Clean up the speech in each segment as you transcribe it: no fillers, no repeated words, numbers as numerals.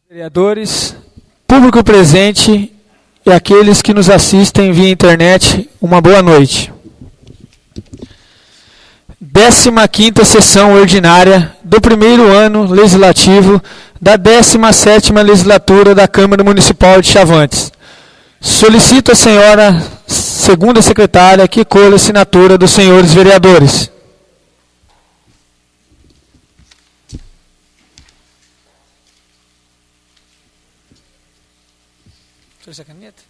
Vereadores, público presente e aqueles que nos assistem via internet, uma boa noite. 15ª sessão ordinária do primeiro ano legislativo da 17ª legislatura da Câmara Municipal de Chavantes. Solicito a senhora segunda secretária que colha a assinatura dos senhores vereadores. Trouxe a caneta?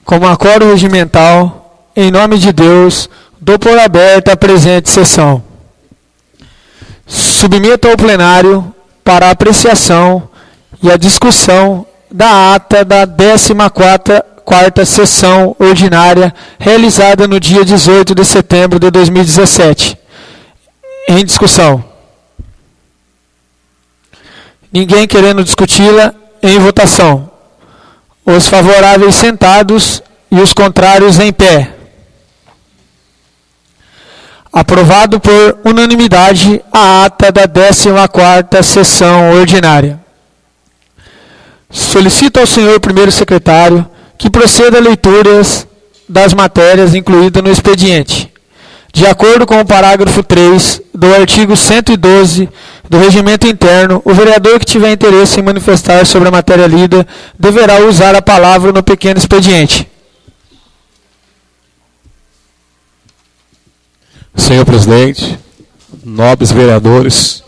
Como acordo regimental, em nome de Deus, dou por aberta a presente sessão. Submeto ao plenário para a apreciação e a discussão da ata da 14ª sessão ordinária realizada no dia 18 de setembro de 2017. Em discussão. Ninguém querendo discuti-la, em votação. Os favoráveis sentados e os contrários em pé. Aprovado por unanimidade a ata da 14ª sessão ordinária. Solicito ao senhor primeiro secretário que proceda a leituras das matérias incluídas no expediente. De acordo com o parágrafo 3 do artigo 112 do Regimento Interno, o vereador que tiver interesse em manifestar sobre a matéria lida deverá usar a palavra no pequeno expediente. Senhor presidente, nobres vereadores,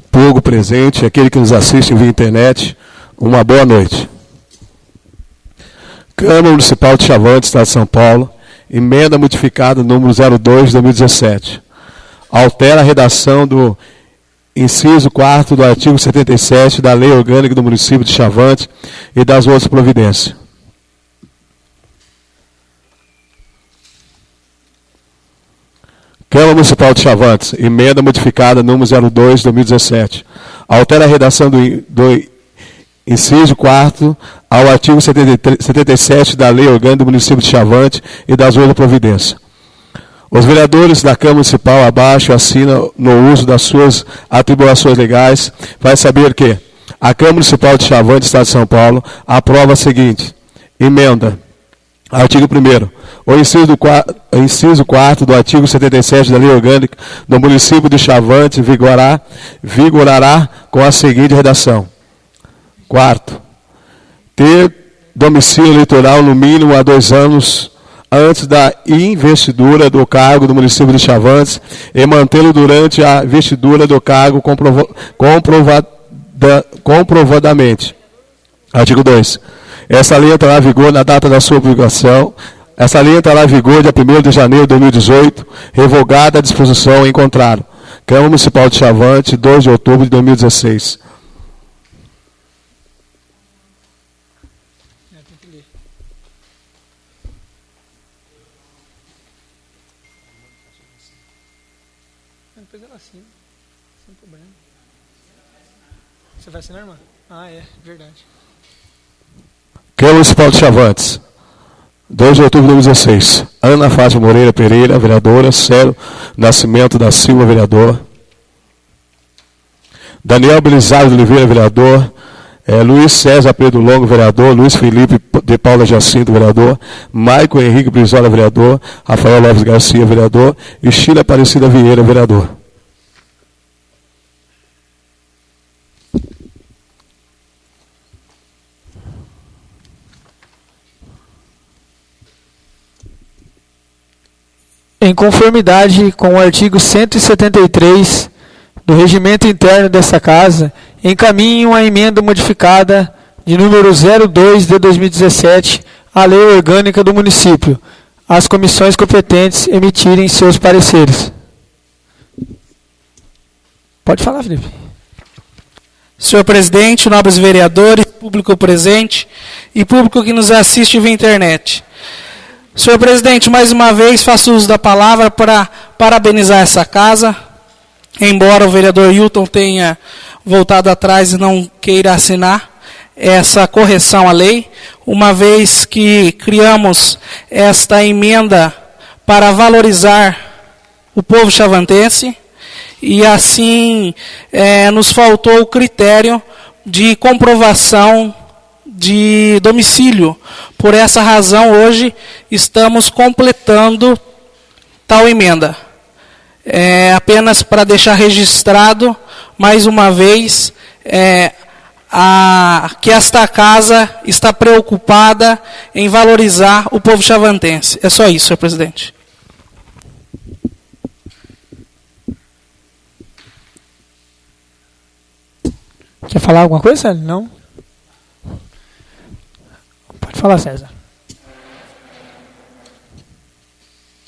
público presente, aquele que nos assiste via internet, uma boa noite. Câmara Municipal de Chavantes, Estado de São Paulo, emenda modificada número 02 de 2017. Altera a redação do inciso 4º do artigo 77 da Lei Orgânica do Município de Chavantes e das outras providências. Câmara Municipal de Chavantes, emenda modificada número 02 de 2017. Altera a redação do inciso 4º ao artigo 77 da Lei Orgânica do Município de Chavantes e das outras providências. Os vereadores da Câmara Municipal abaixo assinam no uso das suas atribuições legais. Vai saber que a Câmara Municipal de Chavantes, Estado de São Paulo, aprova a seguinte emenda. Artigo 1º. O inciso 4º do artigo 77 da Lei Orgânica do Município de Chavantes vigorará com a seguinte redação. 4º. Ter domicílio eleitoral no mínimo há 2 anos antes da investidura do cargo do município de Chavantes e mantê-lo durante a investidura do cargo comprovadamente. Artigo 2. Essa lei entrará em vigor na data da sua publicação. Essa lei entrará em vigor dia 1º de janeiro de 2018, revogada a disposição em contrário. Câmara Municipal de Chavantes, 2 de outubro de 2016. Depois ela assina, sem problema. Você vai assinar, irmã? Ah, é, verdade. Câmara Municipal de Chavantes, 2 de outubro de 2016. Ana Fátima Moreira Pereira, vereadora. Célio Nascimento da Silva, vereador. Daniel Belisário de Oliveira, vereador. Luiz César Pedro Longo, vereador. Luiz Felipe de Paula Jacinto, vereador. Maico Henrique Brizola, vereador. Rafael Lopes Garcia, vereador. E Sheila Aparecida Vieira, vereador. Em conformidade com o artigo 173 do Regimento Interno desta Casa, encaminho a emenda modificada de número 02 de 2017 à Lei Orgânica do Município, às comissões competentes emitirem seus pareceres. Pode falar, Felipe. Senhor presidente, nobres vereadores, público presente e público que nos assiste via internet. Senhor presidente, mais uma vez faço uso da palavra para parabenizar essa casa, embora o vereador Hilton tenha voltado atrás e não queira assinar essa correção à lei, uma vez que criamos esta emenda para valorizar o povo chavantense, e assim nos faltou o critério de comprovação de domicílio. Por essa razão, hoje, estamos completando tal emenda. Apenas para deixar registrado, mais uma vez, que esta casa está preocupada em valorizar o povo chavantense. É só isso, senhor presidente. Quer falar alguma coisa, Célio? Não? Pode falar, César.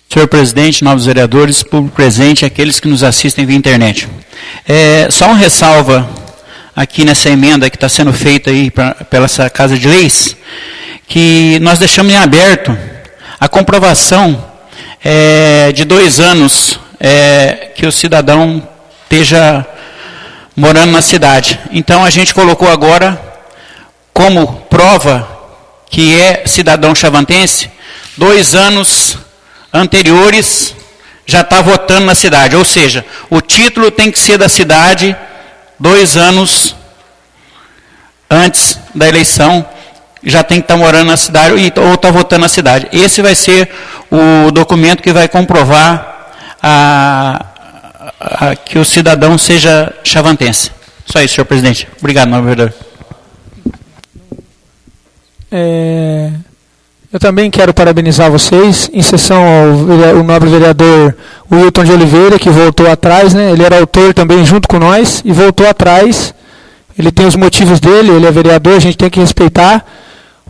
Senhor presidente, novos vereadores, público presente, aqueles que nos assistem via internet. Só uma ressalva aqui nessa emenda que está sendo feita aí pela essa Casa de Leis, que nós deixamos em aberto a comprovação de 2 anos que o cidadão esteja morando na cidade. Então a gente colocou agora como prova que é cidadão chavantense, 2 anos anteriores já está votando na cidade. Ou seja, o título tem que ser da cidade 2 anos antes da eleição, já tem que estar morando na cidade ou está votando na cidade. Esse vai ser o documento que vai comprovar que o cidadão seja chavantense. Só isso, senhor presidente. Obrigado, nobre vereador. Eu também quero parabenizar vocês, em sessão ao nobre vereador Wilton de Oliveira, que voltou atrás, né? Ele era autor também junto com nós e voltou atrás. Ele tem os motivos dele, ele é vereador, a gente tem que respeitar,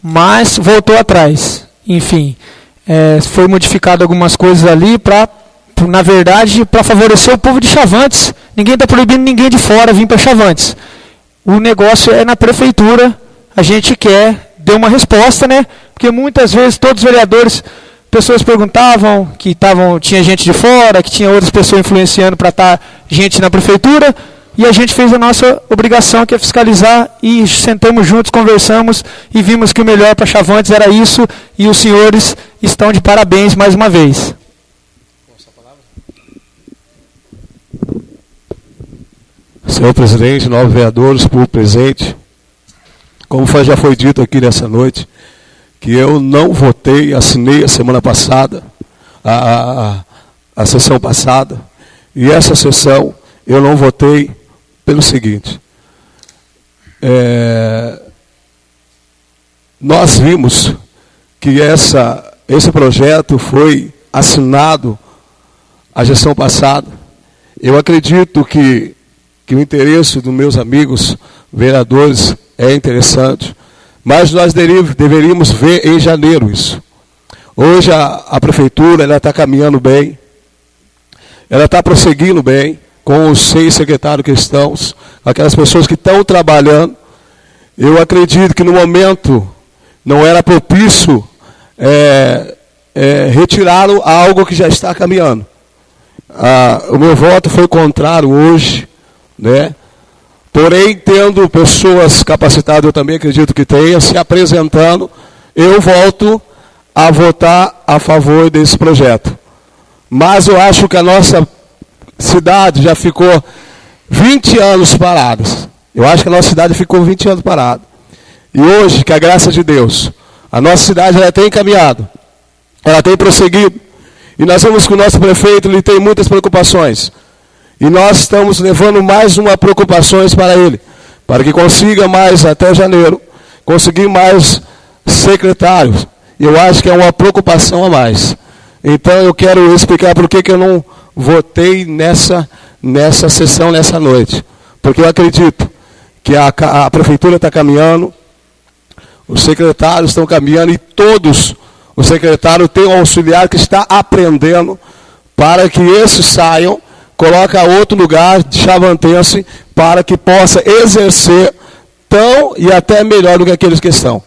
mas voltou atrás. Enfim, foi modificado algumas coisas ali na verdade, para favorecer o povo de Chavantes. Ninguém está proibindo ninguém de fora vir para Chavantes. O negócio é na prefeitura, a gente quer dar uma resposta, né? Porque muitas vezes todos os vereadores, pessoas perguntavam que tinha gente de fora, que tinha outras pessoas influenciando para estar gente na prefeitura, e a gente fez a nossa obrigação, que é fiscalizar, e sentamos juntos, conversamos, e vimos que o melhor para Chavantes era isso, e os senhores estão de parabéns mais uma vez. Senhor presidente, novos vereadores, público presente, como já foi dito aqui nessa noite, que eu não votei, assinei a semana passada, a sessão passada, e essa sessão eu não votei pelo seguinte. Nós vimos que esse projeto foi assinado a gestão passada. Eu acredito que o interesse dos meus amigos vereadores é interessante, mas nós deveríamos ver em janeiro isso. Hoje a prefeitura está caminhando bem, ela está prosseguindo bem com os 6 secretários cristãos, aquelas pessoas que estão trabalhando. Eu acredito que no momento não era propício retirar algo que já está caminhando. O meu voto foi contrário hoje, né? Porém, tendo pessoas capacitadas, eu também acredito que tenha, se apresentando, eu volto a votar a favor desse projeto. Mas eu acho que a nossa cidade já ficou 20 anos parada. Eu acho que a nossa cidade ficou 20 anos parada. E hoje, com a graça de Deus, a nossa cidade ela tem caminhado, ela tem prosseguido. E nós vemos que o nosso prefeito ele tem muitas preocupações. E nós estamos levando mais uma preocupação para ele, para que consiga mais até janeiro, conseguir mais secretários. Eu acho que é uma preocupação a mais. Então eu quero explicar por que eu não votei nessa sessão, nessa noite. Porque eu acredito que a prefeitura está caminhando, os secretários estão caminhando e todos os secretários têm um auxiliar que está aprendendo para que esses saiam, coloca outro lugar de chavantense para que possa exercer tão e até melhor do que aqueles que estão.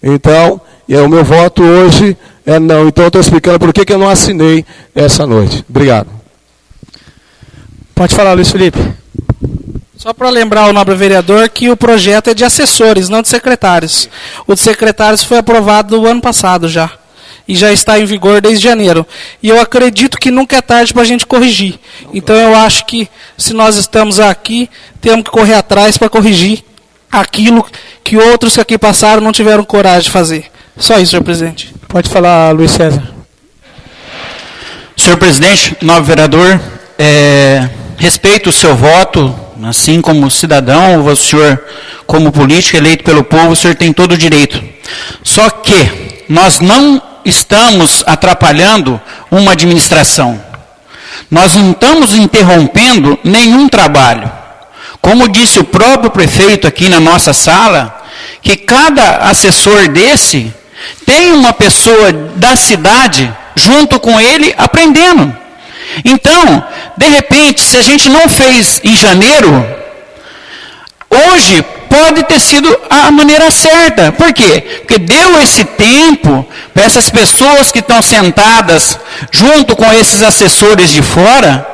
Então, o meu voto hoje é não. Então, eu estou explicando por que eu não assinei essa noite. Obrigado. Pode falar, Luiz Felipe. Só para lembrar o nobre vereador que o projeto é de assessores, não de secretários. O de secretários foi aprovado no ano passado já. E já está em vigor desde janeiro. E eu acredito que nunca é tarde para a gente corrigir. Então eu acho que se nós estamos aqui, temos que correr atrás para corrigir aquilo que outros que aqui passaram não tiveram coragem de fazer. Só isso, senhor presidente. Pode falar, Luiz César. Senhor presidente, nobre vereador, respeito o seu voto, assim como cidadão, o senhor como político eleito pelo povo, o senhor tem todo o direito. Só que nós não estamos atrapalhando uma administração. Nós não estamos interrompendo nenhum trabalho. Como disse o próprio prefeito aqui na nossa sala, que cada assessor desse tem uma pessoa da cidade junto com ele aprendendo. Então, de repente, se a gente não fez em janeiro, hoje pode ter sido a maneira certa. Por quê? Porque deu esse tempo para essas pessoas que estão sentadas junto com esses assessores de fora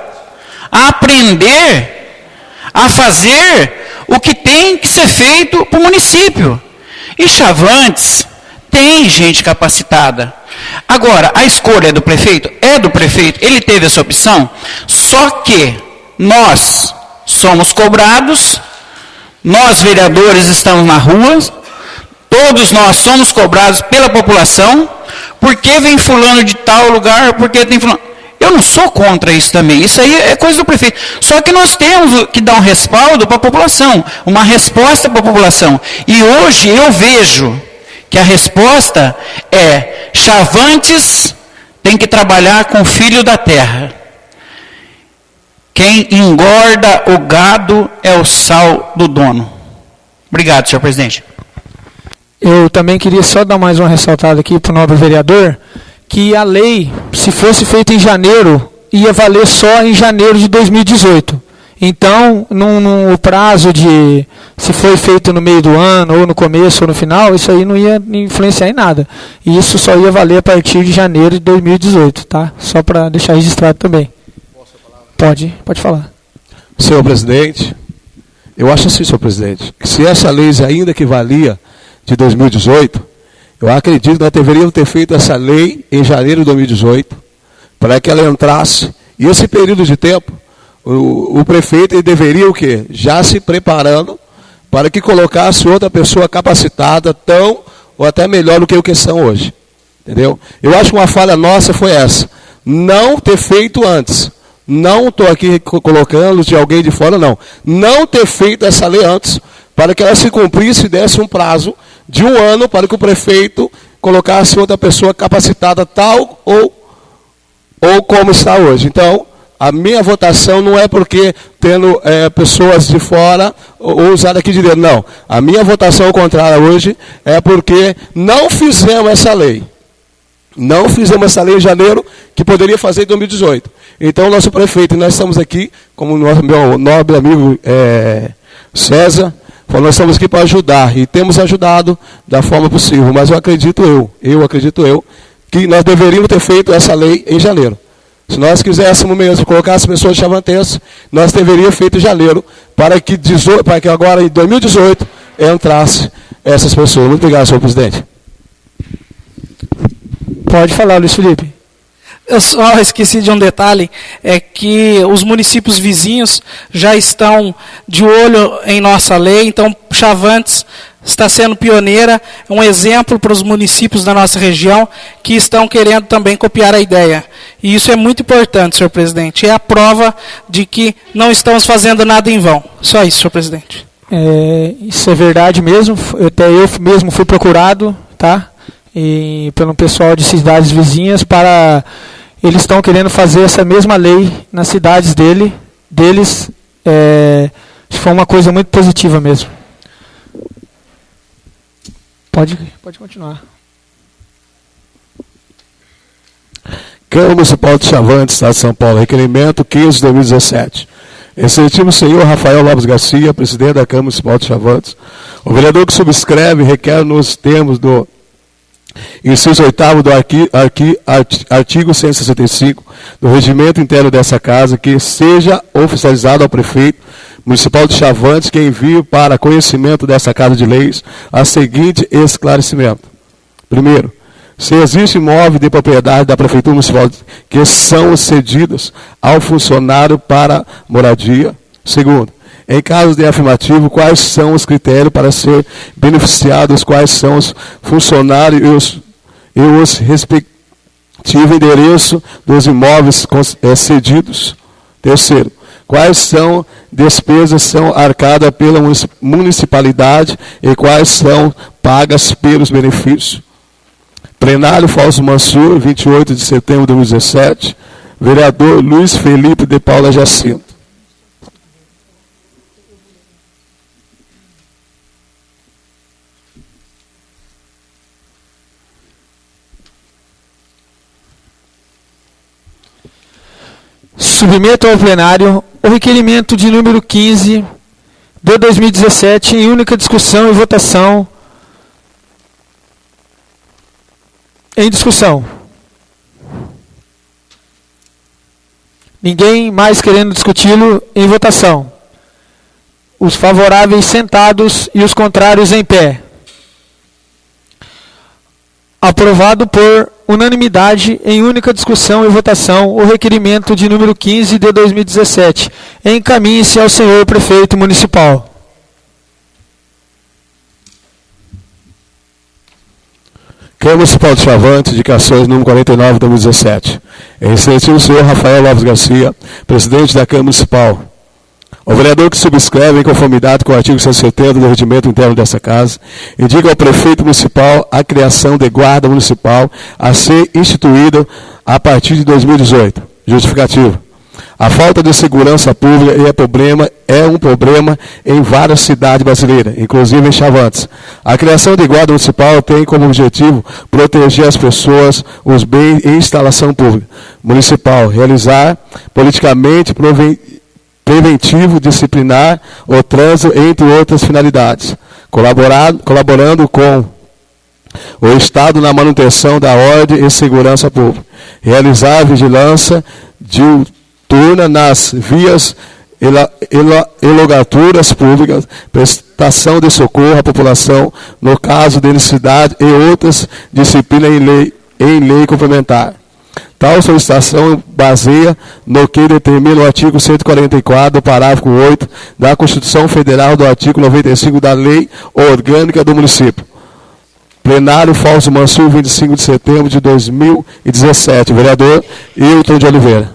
aprender a fazer o que tem que ser feito para o município. E Chavantes tem gente capacitada. Agora, a escolha é do prefeito? É do prefeito. Ele teve essa opção. Só que nós somos cobrados, nós vereadores estamos na rua, todos nós somos cobrados pela população, porque vem fulano de tal lugar, porque tem fulano... Eu não sou contra isso também, isso aí é coisa do prefeito. Só que nós temos que dar um respaldo para a população, uma resposta para a população. E hoje eu vejo que a resposta é: Chavantes tem que trabalhar com o filho da terra. Quem engorda o gado é o sal do dono. Obrigado, senhor presidente. Eu também queria só dar mais uma ressaltada aqui para o nobre vereador, que a lei, se fosse feita em janeiro, ia valer só em janeiro de 2018. Então, no prazo de, se foi feito no meio do ano, ou no começo, ou no final, isso aí não ia influenciar em nada. E isso só ia valer a partir de janeiro de 2018, tá? Só para deixar registrado também. Pode falar. Senhor presidente, eu acho assim, senhor presidente, que se essa lei ainda que valia de 2018, eu acredito que nós deveríamos ter feito essa lei em janeiro de 2018, para que ela entrasse, e esse período de tempo, o prefeito ele deveria o quê? Já se preparando para que colocasse outra pessoa capacitada tão ou até melhor do que o que são hoje. Entendeu? Eu acho que uma falha nossa foi essa. Não ter feito antes. Não estou aqui colocando de alguém de fora, não. Não ter feito essa lei antes, para que ela se cumprisse e desse um prazo de 1 ano para que o prefeito colocasse outra pessoa capacitada tal ou como está hoje. Então, a minha votação não é porque tendo pessoas de fora ou usar aqui de dentro, não. A minha votação contrária hoje é porque não fizemos essa lei. Não fizemos essa lei em janeiro, que poderia fazer em 2018. Então, nosso prefeito, nós estamos aqui, como meu nobre amigo César, falou, nós estamos aqui para ajudar, e temos ajudado da forma possível, mas eu acredito que nós deveríamos ter feito essa lei em janeiro. Se nós quiséssemos mesmo colocar as pessoas chavantenses, nós deveríamos ter feito em janeiro, para que agora em 2018 entrasse essas pessoas. Muito obrigado, senhor presidente. Pode falar, Luiz Felipe. Eu só esqueci de um detalhe, é que os municípios vizinhos já estão de olho em nossa lei, então Chavantes está sendo pioneira, um exemplo para os municípios da nossa região que estão querendo também copiar a ideia. E isso é muito importante, senhor presidente. É a prova de que não estamos fazendo nada em vão. Só isso, senhor presidente. Isso é verdade mesmo, até eu mesmo fui procurado, tá? E pelo pessoal de cidades vizinhas eles estão querendo fazer essa mesma lei nas cidades deles. Foi uma coisa muito positiva mesmo. Pode continuar. Câmara Municipal de Chavantes, Estado de São Paulo, requerimento 15 de 2017. Excelentíssimo senhor Rafael Lopes Garcia, presidente da Câmara Municipal de Chavantes. O vereador que subscreve requer nos termos do inciso 8º do artigo 165 do regimento interno dessa casa, que seja oficializado ao prefeito municipal de Chavantes, que envie para conhecimento dessa Casa de Leis a seguinte esclarecimento. Primeiro, se existe imóvel de propriedade da Prefeitura Municipal que são cedidos ao funcionário para moradia. Segundo, em caso de afirmativo, quais são os critérios para ser beneficiados, quais são os funcionários e os respectivos endereços dos imóveis cedidos. Terceiro, quais são despesas são arcadas pela municipalidade e quais são pagas pelos benefícios. Plenário Fausto Mansur, 28 de setembro de 2017. Vereador Luiz Felipe de Paula Jacinto. Submeto ao plenário o requerimento de número 15 de 2017 em única discussão e votação. Em discussão. Ninguém mais querendo discuti-lo em votação. Os favoráveis sentados e os contrários em pé. Aprovado por unanimidade em única discussão e votação o requerimento de número 15 de 2017. Encaminhe-se ao senhor prefeito municipal. Câmara Municipal de Chavantes, indicações número 49 de 2017. Excelentíssimo senhor Rafael Lopes Garcia, presidente da Câmara Municipal. O vereador que subscreve, em conformidade com o artigo 170 do regimento interno dessa casa, indica ao prefeito municipal a criação de guarda municipal a ser instituída a partir de 2018. Justificativo. A falta de segurança pública é um problema em várias cidades brasileiras, inclusive em Chavantes. A criação de guarda municipal tem como objetivo proteger as pessoas, os bens e instalação pública municipal, realizar politicamente preventivo, disciplinar o trânsito, entre outras finalidades, colaborando com o Estado na manutenção da ordem e segurança pública, realizar a vigilância diuturna nas vias e logaturas públicas, prestação de socorro à população no caso de necessidade e outras disciplinas em lei complementar. Tal solicitação baseia no que determina o artigo 144, parágrafo 8 da Constituição Federal, do artigo 95 da Lei Orgânica do Município. Plenário Fausto Mansur, 25 de setembro de 2017. Vereador Hilton de Oliveira.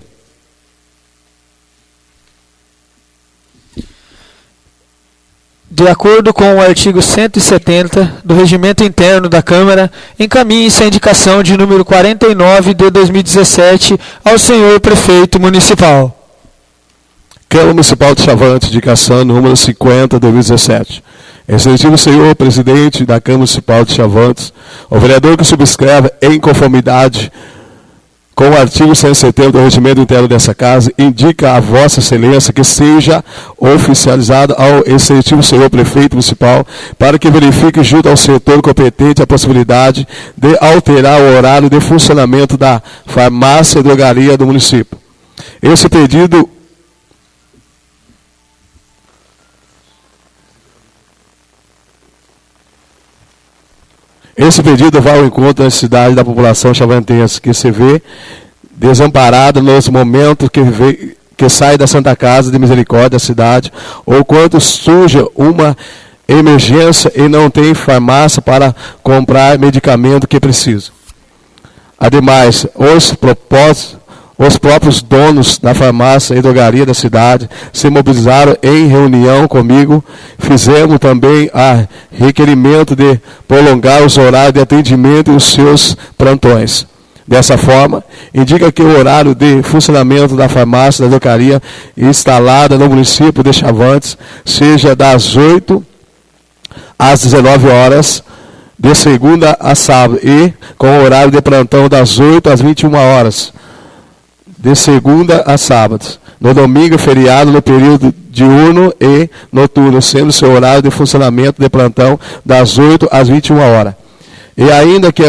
De acordo com o artigo 170 do Regimento Interno da Câmara, encaminhe-se a indicação de número 49 de 2017 ao senhor Prefeito Municipal. Câmara Municipal de Chavantes, indicação número 50 de 2017. Excelentíssimo senhor Presidente da Câmara Municipal de Chavantes, o vereador que subscreve em conformidade com o artigo 170 do Regimento Interno dessa Casa, indica a Vossa Excelência que seja oficializado ao excelentíssimo senhor Prefeito Municipal para que verifique junto ao setor competente a possibilidade de alterar o horário de funcionamento da farmácia e drogaria do município. Esse pedido vai ao encontro da necessidade da população chavantense, que se vê desamparada nos momentos que sai da Santa Casa de Misericórdia da cidade, ou quando surge uma emergência e não tem farmácia para comprar medicamento que precisa. Ademais, os próprios donos da farmácia e drogaria da cidade se mobilizaram em reunião comigo. Fizemos também a requerimento de prolongar os horários de atendimento e os seus plantões. Dessa forma, indica que o horário de funcionamento da farmácia e da drogaria instalada no município de Chavantes seja das 8 às 19 horas, de segunda a sábado, e com o horário de plantão das 8 às 21 horas, de segunda a sábado. No domingo, feriado, no período diurno e noturno, sendo seu horário de funcionamento de plantão das 8 às 21 horas. E ainda que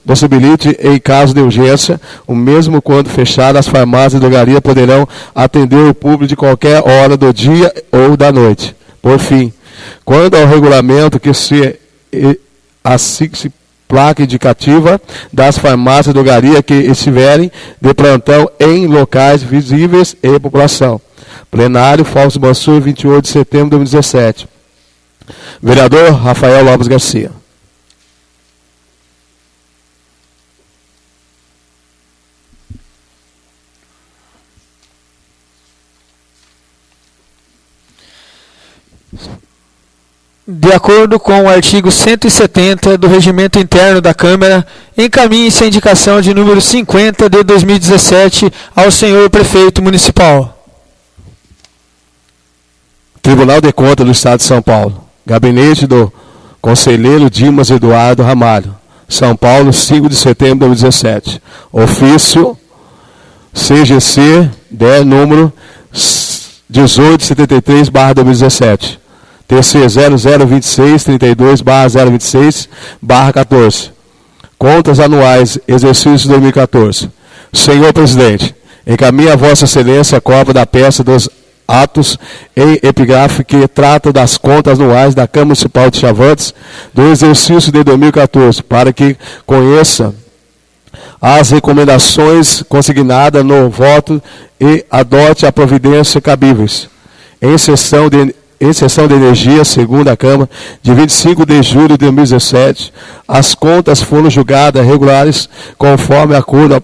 possibilite, em caso de urgência, o mesmo quando fechadas, as farmácias e drogarias poderão atender o público de qualquer hora do dia ou da noite. Por fim, quando ao regulamento que se placa indicativa das farmácias e drogarias que estiverem de plantão em locais visíveis e população. Plenário Fausto Mansur, 28 de setembro de 2017. Vereador Rafael Lopes Garcia. De acordo com o artigo 170 do Regimento Interno da Câmara, encaminhe-se a indicação de número 50 de 2017 ao senhor Prefeito Municipal. Tribunal de Contas do Estado de São Paulo. Gabinete do Conselheiro Dimas Eduardo Ramalho. São Paulo, 5 de setembro de 2017. Ofício CGC, número 1873/2017. TC 002632/026/14. Contas anuais, exercício 2014. Senhor Presidente, encaminhe a Vossa Excelência a cópia da peça dos atos em epígrafe que trata das contas anuais da Câmara Municipal de Chavantes do exercício de 2014, para que conheça as recomendações consignadas no voto e adote a providência cabíveis. Em sessão de energia, segundo a Câmara, de 25 de julho de 2017, as contas foram julgadas regulares conforme acordão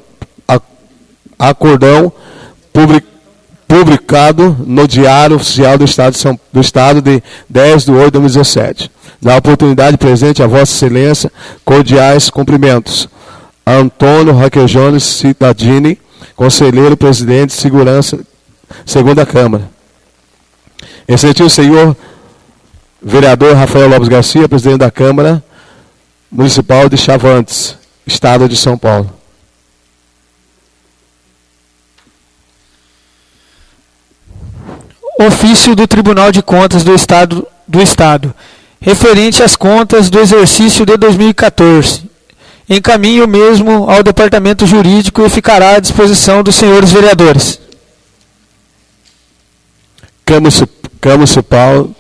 publicado no Diário Oficial do Estado de 10 de 8 de 2017. Na oportunidade presente a Vossa Excelência, cordiais cumprimentos. Antônio Raquejone Cittadini, Conselheiro Presidente de Segurança, segunda Câmara. Excelentíssimo senhor vereador Rafael Lopes Garcia, presidente da Câmara Municipal de Chavantes, Estado de São Paulo. Ofício do Tribunal de Contas do Estado, referente às contas do exercício de 2014. Encaminhe o mesmo ao Departamento Jurídico e ficará à disposição dos senhores vereadores. Câmara Municipal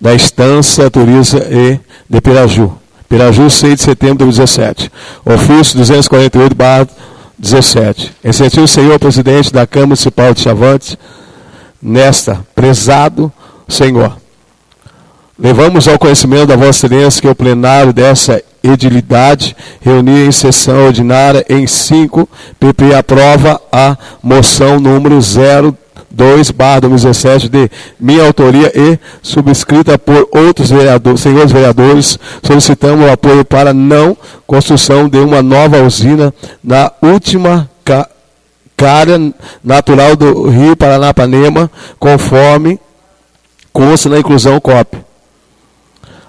da Estância Turismo e de Piraju. Piraju, 6 de setembro de 2017. Ofício 248/17. Excelentíssimo senhor Presidente da Câmara Municipal de Chavantes, nesta, prezado senhor, levamos ao conhecimento da Vossa Excelência que o plenário dessa edilidade, reunida em sessão ordinária em 5, PP aprova a moção número 02/2017 de minha autoria e subscrita por outros senhores vereadores, solicitamos o apoio para não construção de uma nova usina na última área natural do Rio Paranapanema, conforme consta na inclusão COP.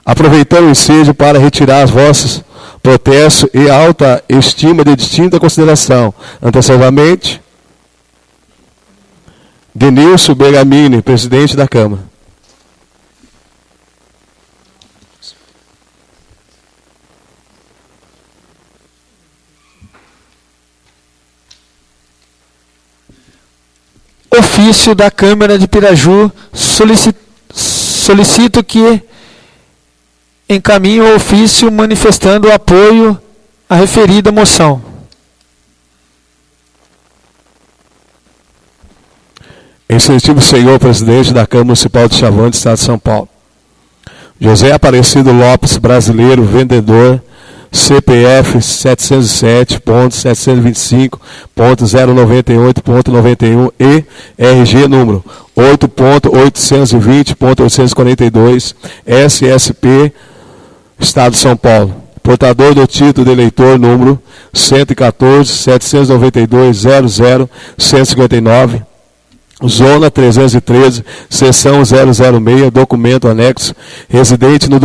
Aproveitando o ensejo para retirar as vossas protestos e alta estima de distinta consideração. Antecipadamente, Denilson Bergamini, presidente da Câmara. Ofício da Câmara de Piraju, solicito que encaminhe o ofício manifestando o apoio à referida moção. Excelentíssimo senhor presidente da Câmara Municipal de Chavante, Estado de São Paulo. José Aparecido Lopes, brasileiro, vendedor, CPF 707.725.098.91 e RG número 8.820.842, SSP, Estado de São Paulo. Portador do título de eleitor número 114.792.00.159, Zona 313, seção 006, documento anexo, residente no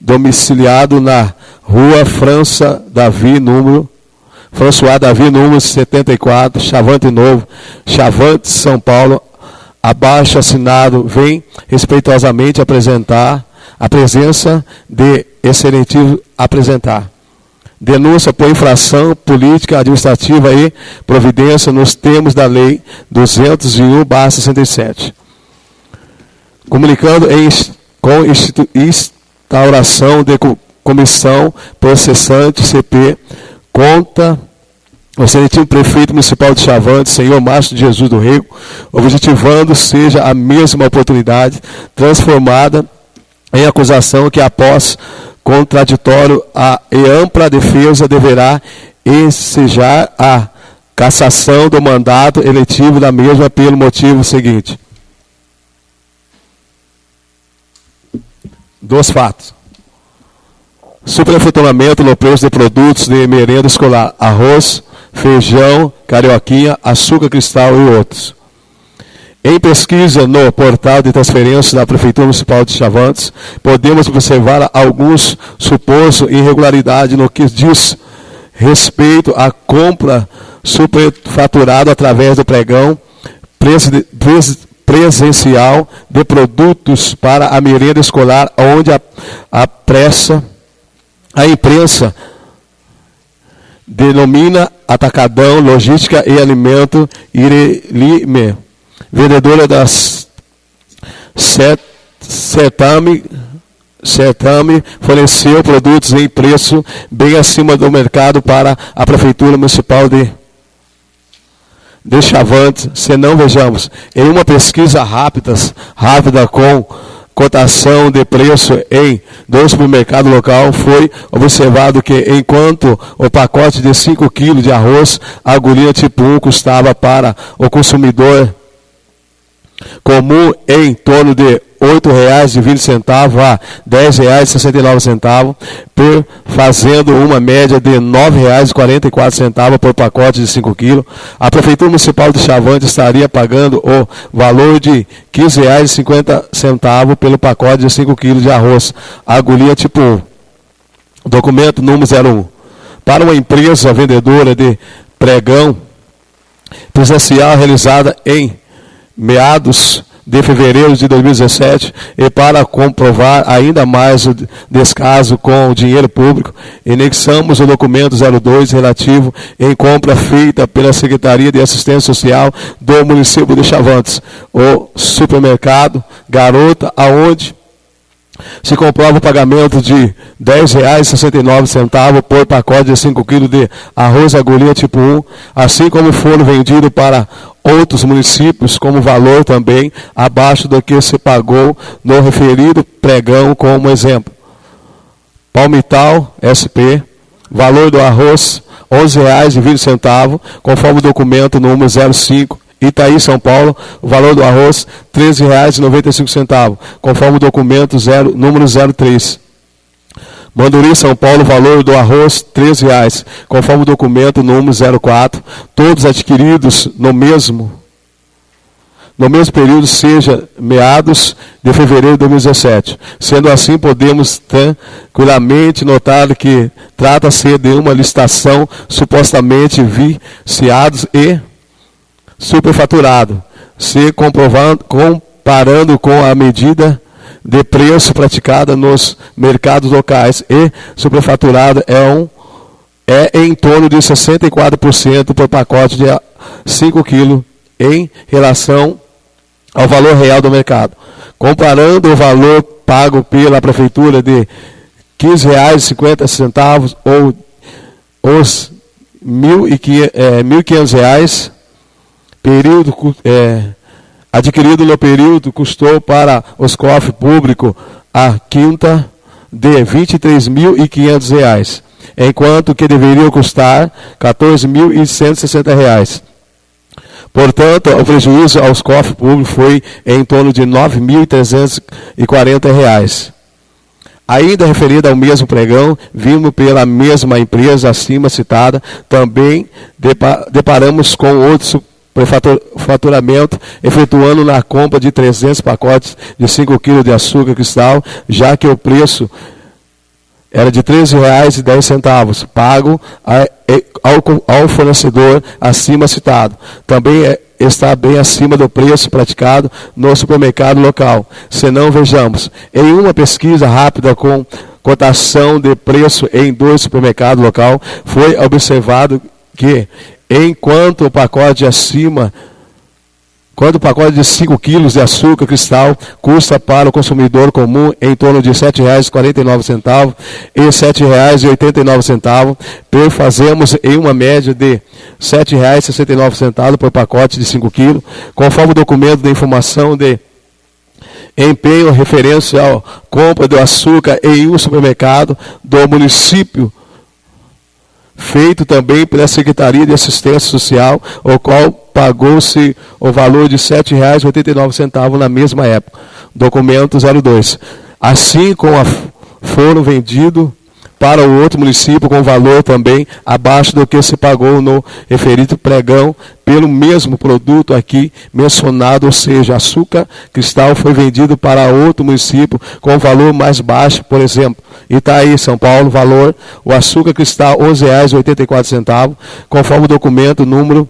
domiciliado na Rua François Davi, número 74, Chavante Novo, Chavante, São Paulo. Abaixo assinado, vem respeitosamente apresentar a presença de excelentíssimo apresentar denúncia por infração política, administrativa e providência nos termos da Lei 201/67. Comunicando com instauração de comissão processante CP contra o excelentíssimo prefeito municipal de Chavante, senhor Márcio de Jesus do Rego, objetivando seja a mesma oportunidade transformada em acusação que após contraditório e ampla defesa deverá ensejar a cassação do mandato eletivo da mesma pelo motivo seguinte. Dois fatos. Superfaturamento no preço de produtos de merenda escolar, arroz, feijão, carioquinha, açúcar cristal e outros. Em pesquisa no portal de transferência da Prefeitura Municipal de Chavantes, podemos observar alguns supostos irregularidades no que diz respeito à compra superfaturada através do pregão presencial de produtos para a merenda escolar, onde a imprensa denomina atacadão, logística e alimento Irelime, vendedora das Certame forneceu produtos em preço bem acima do mercado para a Prefeitura Municipal de Chavantes. Se não, vejamos, em uma pesquisa rápida com cotação de preço do supermercado local, foi observado que enquanto o pacote de 5 kg de arroz agulha tipo 1 custava para o consumidor comum em torno de R$ 8,20 a R$ 10,69, fazendo uma média de R$ 9,44 por pacote de 5 kg. A Prefeitura Municipal de Chavante estaria pagando o valor de R$ 15,50 pelo pacote de 5 kg de arroz agulha tipo 1. Documento número 01. Para uma empresa vendedora de pregão presencial realizada em meados de fevereiro de 2017, e para comprovar ainda mais o descaso com o dinheiro público, anexamos o documento 02 relativo em compra feita pela Secretaria de Assistência Social do município de Chavantes, o supermercado Garota, aonde se comprova o pagamento de R$ 10,69 por pacote de 5 kg de arroz agulha tipo 1, assim como foram vendidos para outros municípios, como valor também abaixo do que se pagou no referido pregão, como exemplo. Palmital SP, valor do arroz R$ 11,20, conforme o documento número 05. Itaí, São Paulo, o valor do arroz R$ 13,95, conforme o documento número 03. Manduri, São Paulo, valor do arroz R$ 13,00, conforme o documento número 04, todos adquiridos no mesmo período, seja meados de fevereiro de 2017. Sendo assim, podemos tranquilamente notar que trata-se de uma licitação supostamente viciados e superfaturado, se comparando com a medida de preço praticada nos mercados locais e superfaturado é em torno de 64% por pacote de 5 kg em relação ao valor real do mercado. Comparando o valor pago pela prefeitura de R$ 15,50 ou os R$ 1.500, adquirido no período, custou para os cofres públicos a quinta de R$ 23.500, enquanto que deveria custar R$ 14.160. Portanto, o prejuízo aos cofres públicos foi em torno de R$ 9.340. Ainda referido ao mesmo pregão, vimos pela mesma empresa acima citada, também deparamos com outro faturamento, efetuando na compra de 300 pacotes de 5 kg de açúcar cristal, já que o preço era de R$ 13,10, pago ao fornecedor acima citado. Também está bem acima do preço praticado no supermercado local. Se não, vejamos. Em uma pesquisa rápida com cotação de preço em 2 supermercados local, foi observado que, enquanto o pacote de 5 kg de açúcar cristal custa para o consumidor comum em torno de R$ 7,49 e R$ 7,89, fazemos em uma média de R$ 7,69 por pacote de 5 kg, conforme o documento de informação de empenho referência à compra do açúcar em um supermercado do município, feito também pela Secretaria de Assistência Social, o qual pagou-se o valor de R$ 7,89 na mesma época. Documento 02. Assim como foram vendidos para o outro município com valor também abaixo do que se pagou no referido pregão pelo mesmo produto aqui mencionado, ou seja, açúcar cristal foi vendido para outro município com valor mais baixo, por exemplo, Itaí, São Paulo, valor, o açúcar cristal R$ 11,84, conforme o documento número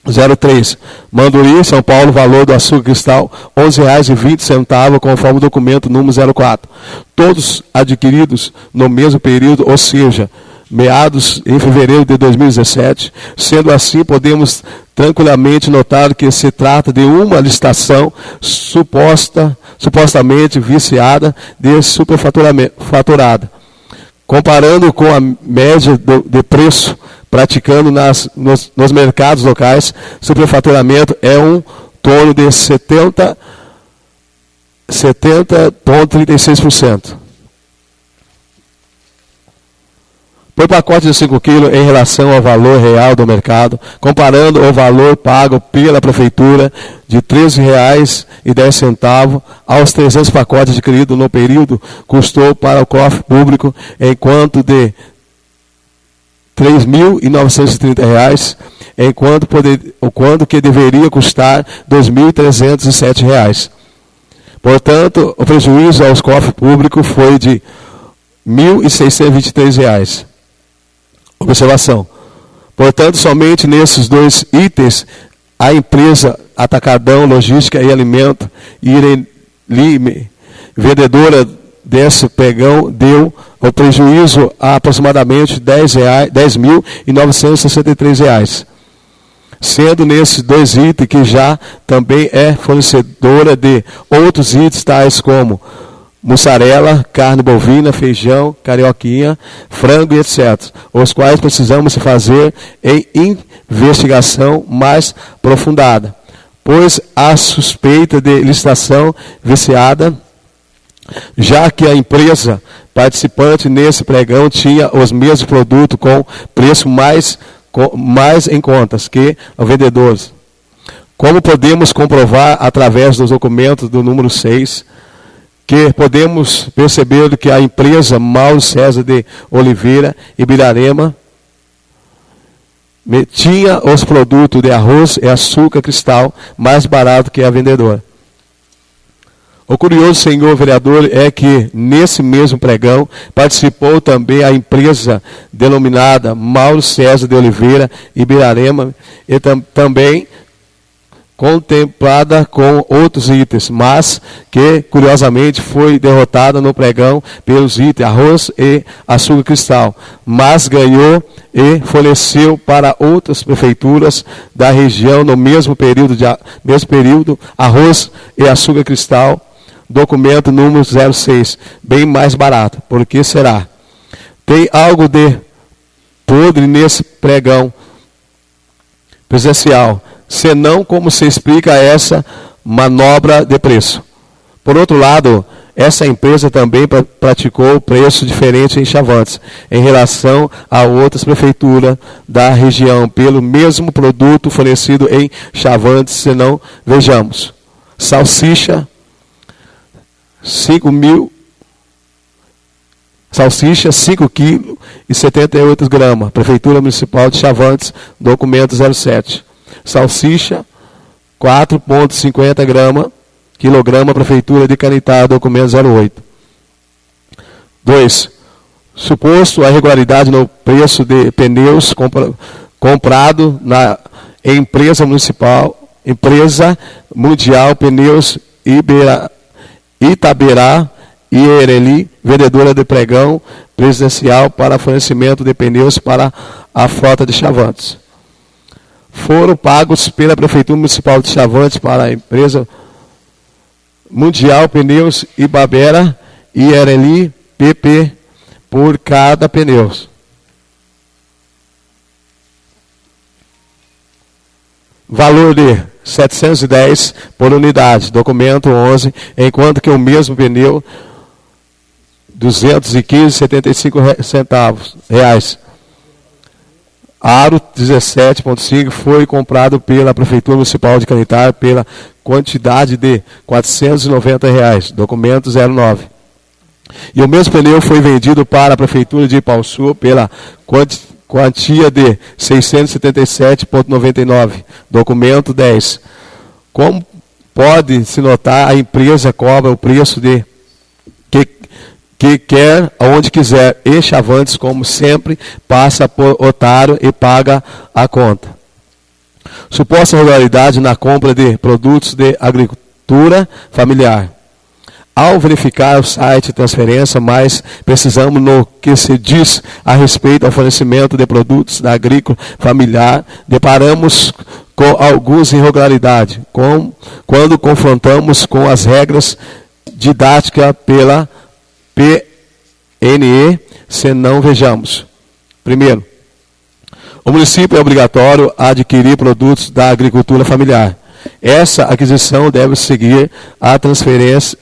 03. Manduri, São Paulo, valor do açúcar cristal R$ 11,20, conforme o documento número 04. Todos adquiridos no mesmo período, ou seja, meados em fevereiro de 2017. Sendo assim, podemos tranquilamente notar que se trata de uma licitação supostamente viciada de superfaturada. Comparando com a média de preço praticando nos mercados locais, superfaturamento é um torno de 70,36%. Por pacote de 5 kg em relação ao valor real do mercado, comparando o valor pago pela prefeitura de R$ 13,10 aos 300 pacotes adquiridos no período, custou para o cofre público enquanto de R$ 3.930, enquanto que deveria custar R$ 2.307. Portanto, o prejuízo aos cofres públicos foi de R$ 1.623. Observação. Portanto, somente nesses dois itens, a empresa Atacadão, Logística e Alimento, vendedora desse pregão, deu o prejuízo a aproximadamente R$ 10.963. Sendo nesses dois itens que já também é fornecedora de outros itens tais como mussarela, carne bovina, feijão, carioquinha, frango e etc., os quais precisamos fazer em investigação mais aprofundada, pois há suspeita de licitação viciada, já que a empresa participante nesse pregão tinha os mesmos produtos com preço mais em contas que os vendedores. Como podemos comprovar através dos documentos do número 6, que podemos perceber que a empresa Mauro César de Oliveira e Birarema tinha os produtos de arroz e açúcar cristal mais barato que a vendedora. O curioso, senhor vereador, é que nesse mesmo pregão participou também a empresa denominada Mauro César de Oliveira e Birarema e também contemplada com outros itens, mas que curiosamente foi derrotada no pregão pelos itens arroz e açúcar cristal, mas ganhou e forneceu para outras prefeituras da região no mesmo período arroz e açúcar cristal, documento número 06, bem mais barato. Por que será? Tem algo de podre nesse pregão presencial, senão como se explica essa manobra de preço. Por outro lado, essa empresa também praticou preço diferente em Chavantes, em relação a outras prefeituras da região, pelo mesmo produto fornecido em Chavantes, senão, vejamos, salsicha, 5 kg e 78 gramas, Prefeitura Municipal de Chavantes, documento 07. Salsicha, 4,50 gramas, quilograma, Prefeitura de Canitá, documento 08. 2. Suposto a irregularidade no preço de pneus comprado na empresa mundial Pneus Itaberá e Ereli, vendedora de pregão presidencial para fornecimento de pneus para a frota de Chavantes. Foram pagos pela Prefeitura Municipal de Chavantes para a empresa Mundial Pneus Ibabera e Ereli PP por cada pneu. Valor de 710 por unidade, documento 11, enquanto que o mesmo pneu 215,75 centavos reais. Aro 17,5 foi comprado pela Prefeitura Municipal de Canitá pela quantidade de R$ 490, documento 09. E o mesmo pneu foi vendido para a Prefeitura de Ipauçu pela quantia de R$ 677,99, documento 10. Como pode se notar, a empresa cobra o preço de que quer, aonde quiser, e Chavantes, como sempre, passa por otário e paga a conta. Suposta irregularidade na compra de produtos de agricultura familiar. Ao verificar o site de transferência, mais precisamos no que se diz a respeito ao fornecimento de produtos da agrícola familiar, deparamos com algumas irregularidades, quando confrontamos com as regras didáticas pela PNE, se não vejamos. Primeiro, o município é obrigatório a adquirir produtos da agricultura familiar. Essa aquisição deve seguir a transferência,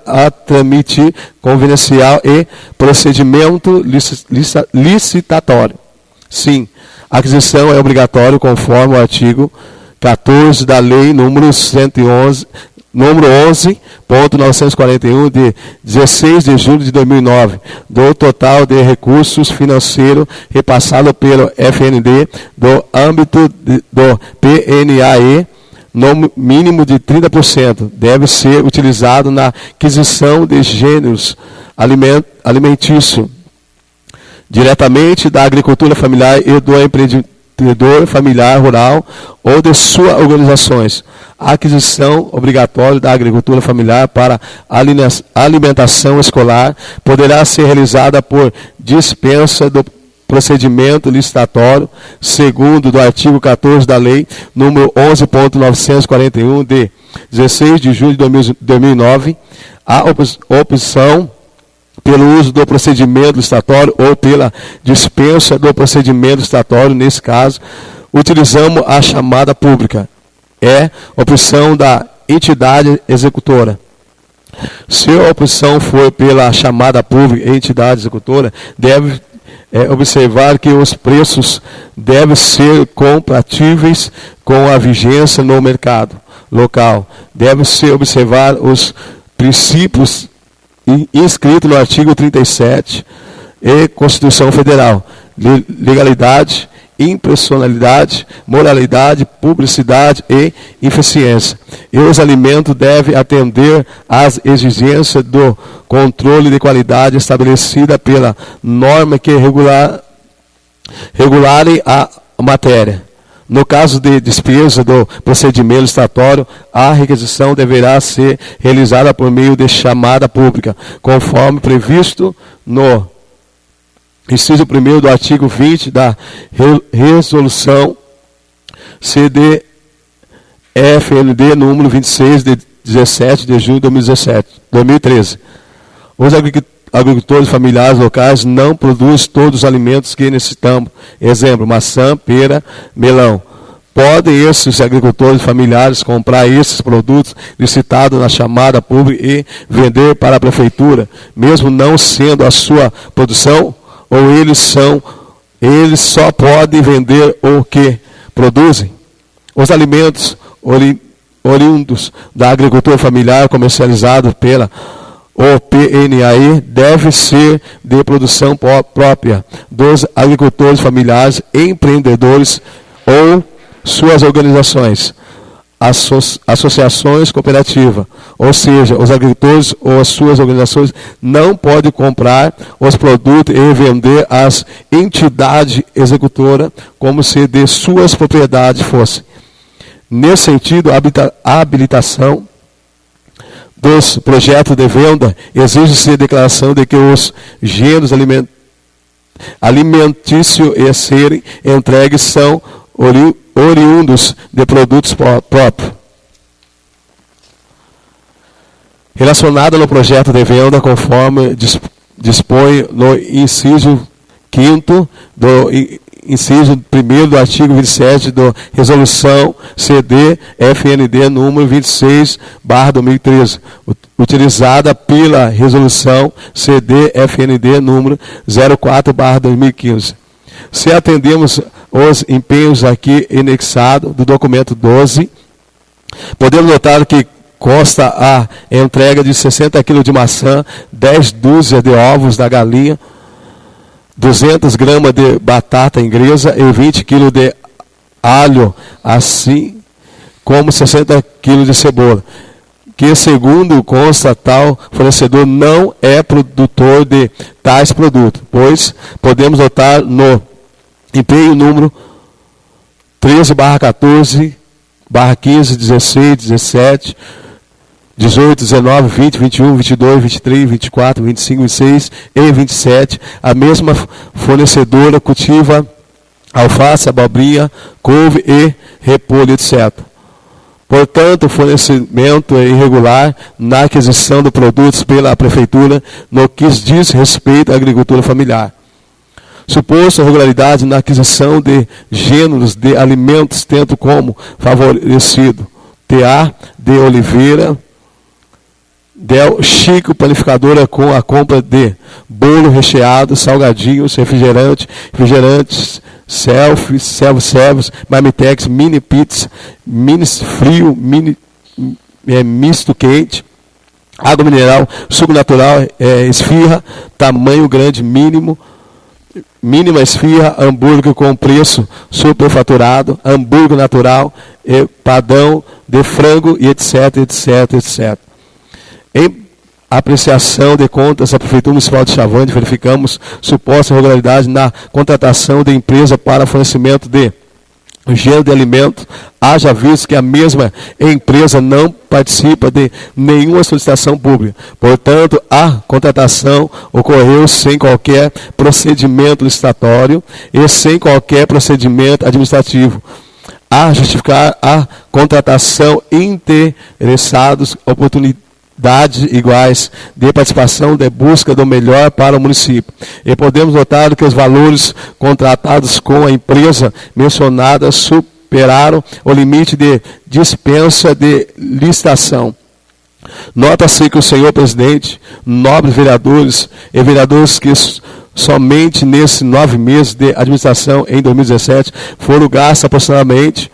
a trâmite convenencial e procedimento licitatório. Sim, a aquisição é obrigatória conforme o artigo 14 da Lei número 11.941, de 16 de julho de 2009, do total de recursos financeiros repassado pelo FND do âmbito do PNAE, no mínimo de 30%, deve ser utilizado na aquisição de gêneros alimentícios, diretamente da agricultura familiar e do empreendedor familiar rural ou de suas organizações. A aquisição obrigatória da agricultura familiar para alimentação escolar poderá ser realizada por dispensa do procedimento licitatório, segundo do artigo 14 da Lei número 11.941, de 16 de julho de 2009, a opção pelo uso do procedimento licitatório ou pela dispensa do procedimento licitatório. Nesse caso, utilizamos a chamada pública. É opção da entidade executora. Se a opção for pela chamada pública e entidade executora, deve observar que os preços devem ser compatíveis com a vigência no mercado local. Deve-se observar os princípios inscritos no artigo 37 e Constituição Federal: legalidade, impersonalidade, moralidade, publicidade e eficiência. E os alimentos devem atender às exigências do controle de qualidade estabelecida pela norma que regularem a matéria. No caso de despesa do procedimento licitatório, a requisição deverá ser realizada por meio de chamada pública, conforme previsto no inciso 1º do artigo 20 da Resolução CDFND número 26 de 17 de junho de 2013. Os agricultores familiares locais não produzem todos os alimentos que necessitamos. Exemplo, maçã, pera, melão. Podem esses agricultores familiares comprar esses produtos licitados na chamada pública e vender para a prefeitura, mesmo não sendo a sua produção? Ou eles só podem vender o que produzem? Os alimentos oriundos da agricultura familiar comercializados pela OPNAE devem ser de produção própria dos agricultores familiares, empreendedores ou suas organizações, associações cooperativas, ou seja, os agricultores ou as suas organizações não podem comprar os produtos e vender às entidades executoras como se de suas propriedades fosse. Nesse sentido, a habilitação dos projetos de venda exige-se a declaração de que os gêneros alimentícios a serem entregues são oriundos de produtos próprios. Relacionada no projeto de venda, conforme dispõe no inciso 5º do inciso 1º do artigo 27 da Resolução CDFND número 26/2013, utilizada pela Resolução CDFND número 04/2015. Se atendemos os empenhos aqui anexados do documento 12, podemos notar que consta a entrega de 60 kg de maçã, 10 dúzias de ovos da galinha, 200 gramas de batata inglesa e 20 kg de alho, assim como 60 kg de cebola, que segundo consta tal fornecedor não é produtor de tais produtos, pois podemos notar no empenho número 13/14/15, 16, 17, 18, 19, 20, 21, 22, 23, 24, 25, 26 e 27, a mesma fornecedora cultiva alface, abobrinha, couve e repolho, etc. Portanto, o fornecimento é irregular na aquisição de produtos pela prefeitura no que diz respeito à agricultura familiar. Suposto a irregularidade na aquisição de gêneros de alimentos, tendo como favorecido T.A. de Oliveira, Del Chico Panificadora, com a compra de bolo recheado, salgadinhos, refrigerantes, self-service, Marmitex, mini pizza, mini frio, misto quente, água mineral, suco natural, esfirra, tamanho grande, mínima esfirra, hambúrguer com preço superfaturado, hambúrguer natural, padrão de frango e etc, etc, etc. Em apreciação de contas da Prefeitura Municipal de Chavante, verificamos suposta irregularidade na contratação de empresa para fornecimento de gênero de alimento, haja visto que a mesma empresa não participa de nenhuma solicitação pública. Portanto, a contratação ocorreu sem qualquer procedimento licitatório e sem qualquer procedimento administrativo. A justificar a contratação interessados, oportunidades iguais de participação de busca do melhor para o município. E podemos notar que os valores contratados com a empresa mencionada superaram o limite de dispensa de licitação. Nota-se que o senhor presidente, nobres vereadores e vereadores que somente nesses 9 meses de administração em 2017 foram gastos aproximadamente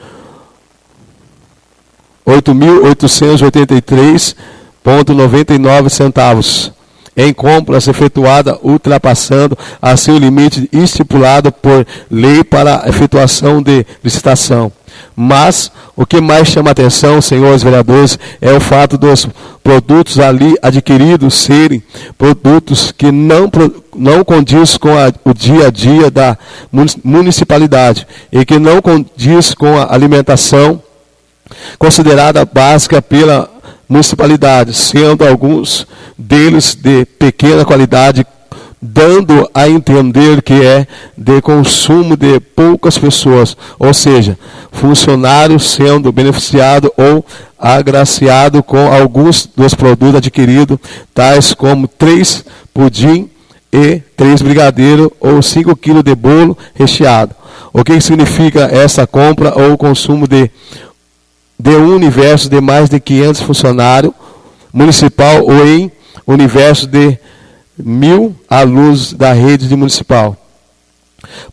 R$ 8.883,99 em compras efetuadas, ultrapassando assim o limite estipulado por lei para a efetuação de licitação. Mas o que mais chama a atenção, senhores vereadores, é o fato dos produtos ali adquiridos serem produtos que não condiz com o dia a dia da municipalidade e que não condiz com a alimentação considerada básica pela municipalidade, sendo alguns deles de pequena qualidade, dando a entender que é de consumo de poucas pessoas, ou seja, funcionários sendo beneficiados ou agraciados com alguns dos produtos adquiridos, tais como 3 pudim e 3 brigadeiro ou 5 kg de bolo recheado. O que significa essa compra ou consumo de um universo de mais de 500 funcionários municipal ou em universo de 1.000 alunos da rede municipal.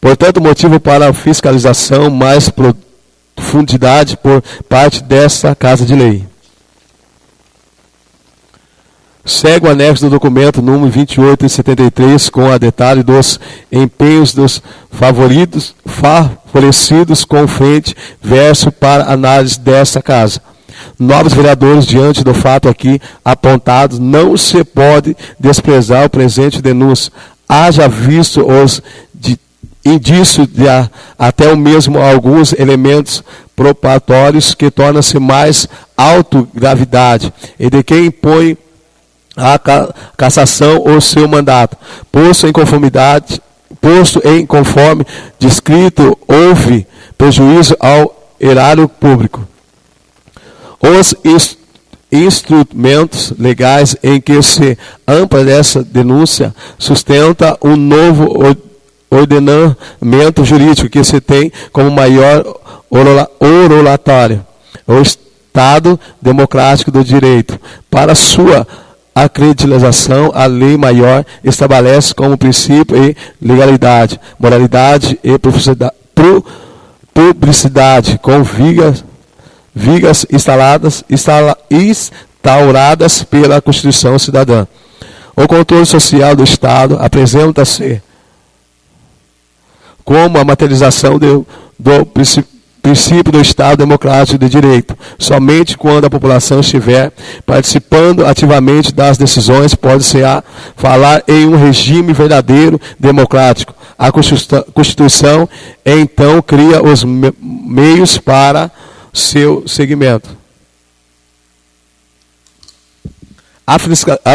Portanto, motivo para a fiscalização mais profundidade por parte dessa Casa de Lei. Segue o anexo do documento número 2873 com a detalhe dos empenhos dos favorecidos com frente verso para análise desta Casa. Nobres vereadores, diante do fato aqui apontado, não se pode desprezar o presente denúncia. Haja visto os indícios de até o mesmo alguns elementos probatórios que tornam-se mais autogravidade e de quem impõe a cassação ou seu mandato, posto em conforme descrito, houve prejuízo ao erário público. Os instrumentos legais em que se ampla essa denúncia sustenta um novo ordenamento jurídico que se tem como maior orolatório, o Estado Democrático do Direito. Para sua acreditação, a lei maior estabelece como princípio e legalidade, moralidade e publicidade, com vigas instauradas pela Constituição Cidadã. O controle social do Estado apresenta-se como a materialização do princípio do Estado Democrático de Direito. Somente quando a população estiver participando ativamente das decisões, pode-se falar em um regime verdadeiro democrático. A Constituição, então, cria os meios para seu segmento. A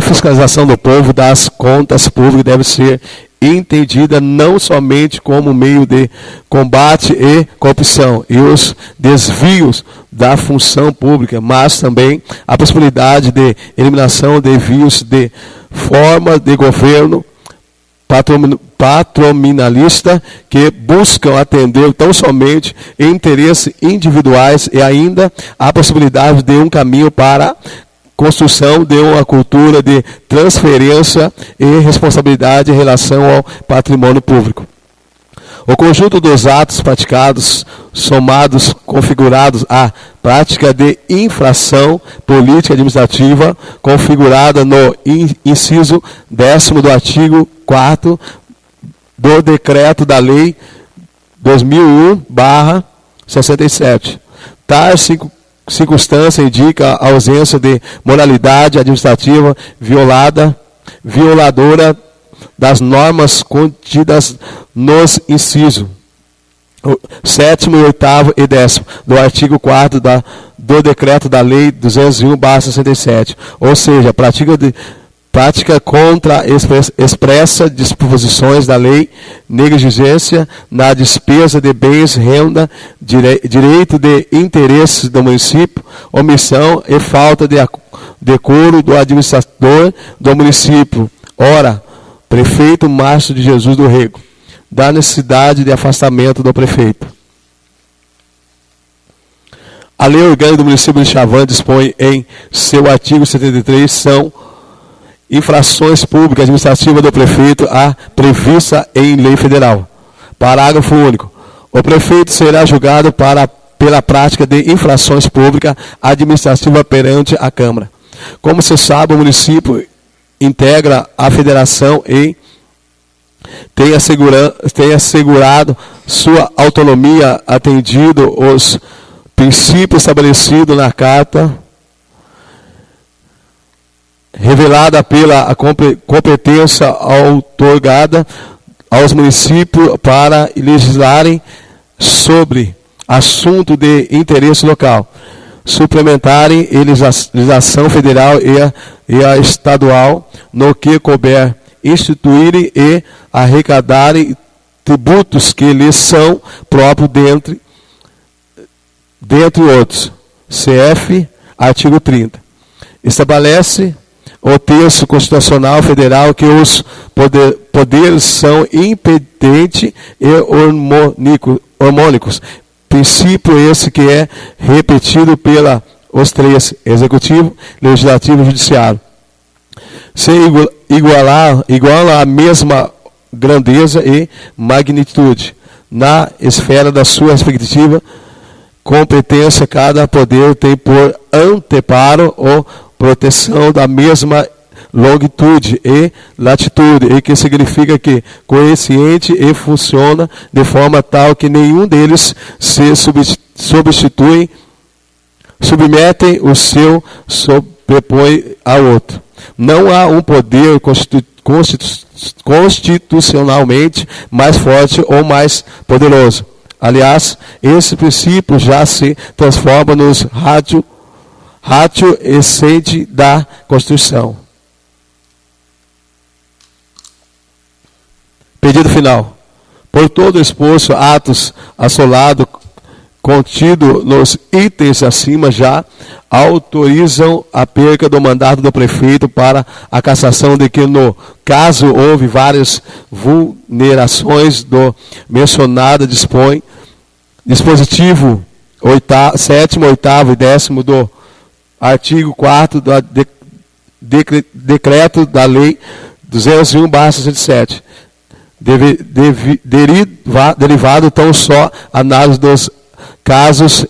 fiscalização do povo das contas públicas deve ser entendida não somente como meio de combate e corrupção e os desvios da função pública, mas também a possibilidade de eliminação de desvios de forma de governo patrominalista que buscam atender tão somente interesses individuais e ainda a possibilidade de um caminho para construção de uma cultura de transferência e responsabilidade em relação ao patrimônio público. O conjunto dos atos praticados, somados, configurados à prática de infração política administrativa, configurada no inciso 10º do artigo 4º do Decreto da Lei 2001/67. Tais circunstância indica a ausência de moralidade administrativa violadora das normas contidas nos incisos 7º, 8º e 10º do artigo 4º do Decreto da Lei 201/67, ou seja, prática contra expressa disposições da lei, negligência na despesa de bens, renda, direito de interesses do município, omissão e falta de decoro do administrador do município. Ora, prefeito Márcio de Jesus do Rego, da necessidade de afastamento do prefeito. A lei orgânica do município de Chavante dispõe em seu artigo 73 são infrações públicas administrativas do prefeito a prevista em lei federal. Parágrafo único. O prefeito será julgado pela prática de infrações públicas administrativas perante a Câmara. Como se sabe, o município integra a federação e tem assegurado sua autonomia, atendido os princípios estabelecidos na Carta, revelada pela competência outorgada aos municípios para legislarem sobre assunto de interesse local, suplementarem legislação federal e a estadual, no que couber, instituírem e arrecadarem tributos que lhes são próprios dentre outros. CF, artigo 30. Estabelece o texto constitucional federal que os poderes são impedentes e harmônicos. Princípio esse que é repetido os três, executivo, legislativo e judiciário. Se iguala a mesma grandeza e magnitude na esfera da sua respectiva competência, cada poder tem por anteparo ou proteção da mesma longitude e latitude, e que significa que coeficiente e funciona de forma tal que nenhum deles se submetem o seu sobrepõe ao outro. Não há um poder constitucionalmente mais forte ou mais poderoso. Aliás, esse princípio já se transforma nos ratio essente da Constituição. Pedido final. Por todo o exposto, atos assolado contido nos itens acima já autorizam a perca do mandato do prefeito para a cassação de que, no caso, houve várias vulnerações do mencionado dispositivo 7º, 8º e 10º do artigo 4º do decreto da lei 201/67, derivado tão só análise dos casos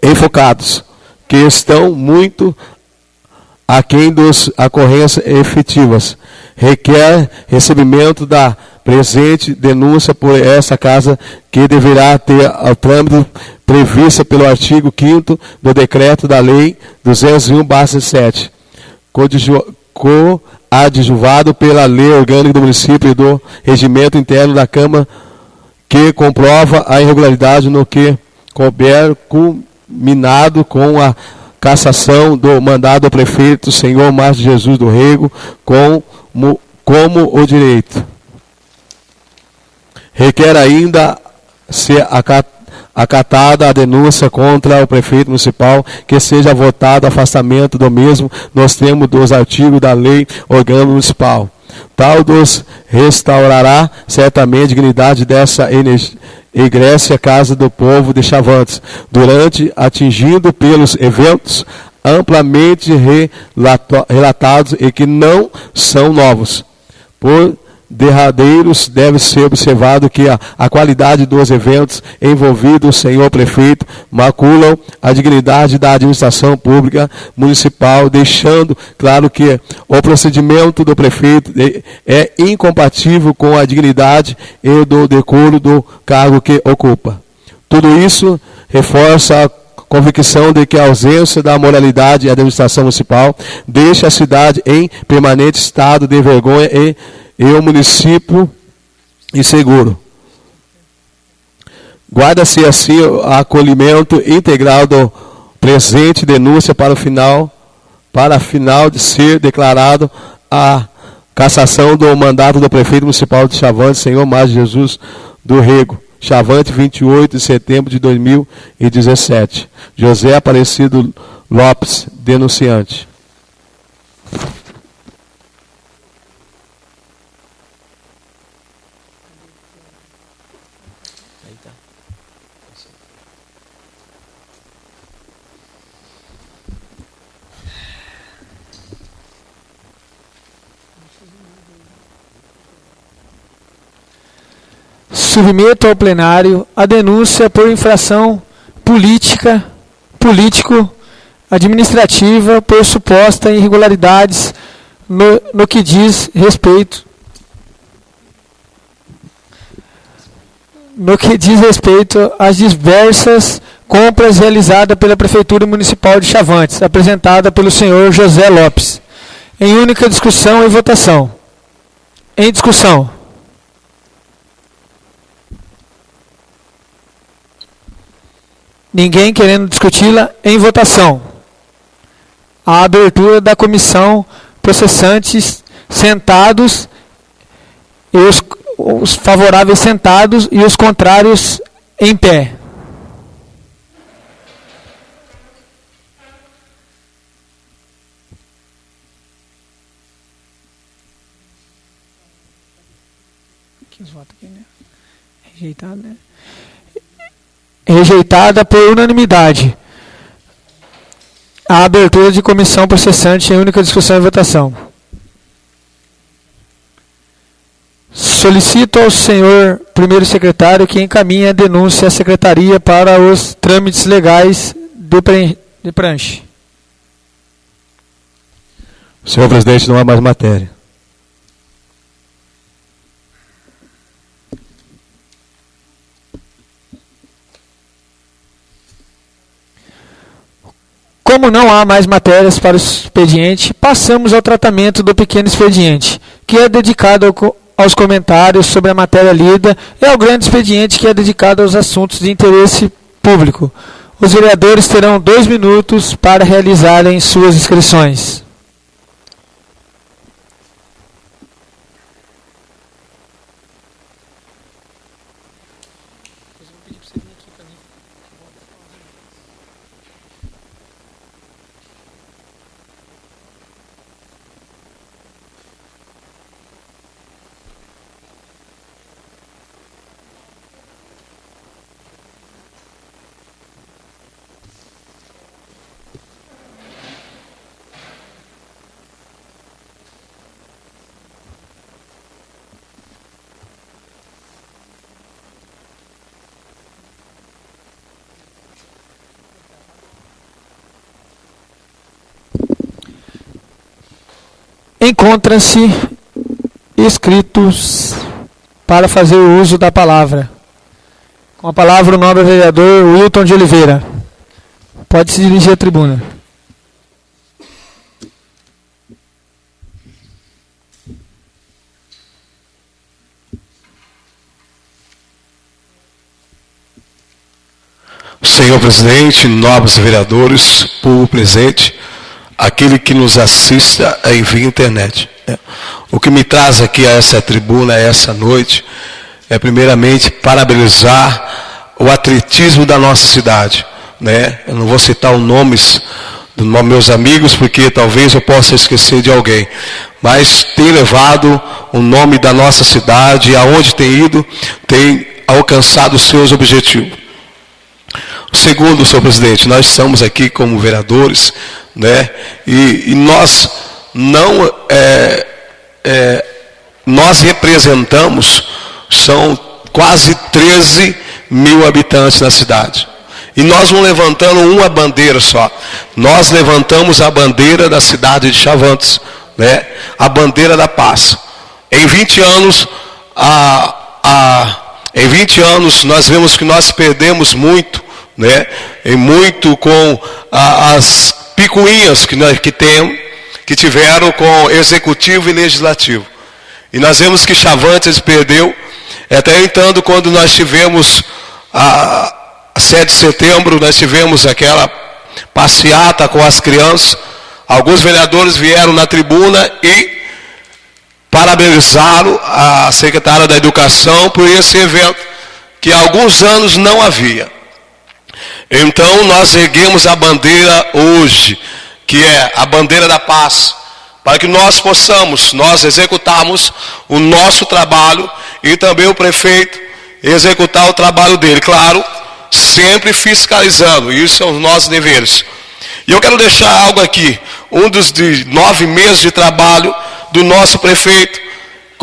enfocados, que estão muito aquém das ocorrências efetivas. Requer recebimento da presente denúncia por essa casa, que deverá ter o trâmite previsto pelo artigo 5º do decreto da lei 201/67, coadjuvado pela lei orgânica do município e do regimento interno da Câmara, que comprova a irregularidade no que couber, culminado com a cassação do mandado do prefeito senhor Márcio Jesus do Rego, como o direito. Requer ainda ser acatada a denúncia contra o prefeito municipal, que seja votado afastamento do mesmo nos termos dos artigos da lei orgânica municipal. Tal dos restaurará certamente a dignidade dessa egrécia Casa do Povo de Chavantes, durante atingindo pelos eventos amplamente relatados e que não são novos. Por derradeiros, deve ser observado que a qualidade dos eventos envolvidos, senhor prefeito, maculam a dignidade da administração pública municipal, deixando claro que o procedimento do prefeito é incompatível com a dignidade e do decoro do cargo que ocupa. Tudo isso reforça a convicção de que a ausência da moralidade e administração municipal deixa a cidade em permanente estado de vergonha e o município inseguro. Guarda-se assim o acolhimento integral do presente denúncia para final de ser declarado a cassação do mandato do prefeito municipal de Chavante, senhor Márcio Jesus do Rego. Chavante, 28 de setembro de 2017. José Aparecido Lopes, denunciante. submeto ao plenário a denúncia por infração político-administrativa por suposta irregularidades no que diz respeito às diversas compras realizadas pela Prefeitura Municipal de Chavantes, apresentada pelo senhor José Lopes, em única discussão e votação. Em discussão. Ninguém querendo discuti-la. Em votação. A abertura da comissão, processantes sentados, e os favoráveis sentados e os contrários em pé. Rejeitado, né? Rejeitada por unanimidade. A abertura de comissão processante em única discussão e votação. Solicito ao senhor primeiro secretário que encaminhe a denúncia à secretaria para os trâmites legais de pranche. Senhor presidente, não há mais matéria. Como não há mais matérias para o expediente, passamos ao tratamento do pequeno expediente, que é dedicado aos comentários sobre a matéria lida, e ao grande expediente, que é dedicado aos assuntos de interesse público. Os vereadores terão 2 minutos para realizarem suas inscrições. Encontram-se inscritos para fazer o uso da palavra. Com a palavra o nobre vereador Wilton de Oliveira. Pode se dirigir à tribuna. Senhor presidente, nobres vereadores, povo presente, aquele que nos assista em via internet. O que me traz aqui a essa tribuna, essa noite, é primeiramente parabenizar o atletismo da nossa cidade. Eu não vou citar os nomes dos meus amigos, porque talvez eu possa esquecer de alguém. Mas tem levado o nome da nossa cidade, e aonde tem ido, tem alcançado os seus objetivos. Segundo, senhor presidente, nós estamos aqui como vereadores, e nós não nós representamos, são quase 13 mil habitantes na cidade. E nós não levantamos uma bandeira só. Nós levantamos a bandeira da cidade de Chavantes, a bandeira da paz. Em 20 anos, em 20 anos nós vemos que nós perdemos muito, e muito com as picuinhas que tiveram com executivo e legislativo. E nós vemos que Chavantes perdeu, até então, quando nós tivemos a 7 de setembro, nós tivemos aquela passeata com as crianças. Alguns vereadores vieram na tribuna e parabenizaram a secretária da Educação por esse evento, que há alguns anos não havia. Então nós erguemos a bandeira hoje, que é a bandeira da paz, para que nós possamos, nós executarmos o nosso trabalho e também o prefeito executar o trabalho dele, claro, sempre fiscalizando, isso são os nossos deveres. E eu quero deixar algo aqui, um dos 9 meses de trabalho do nosso prefeito,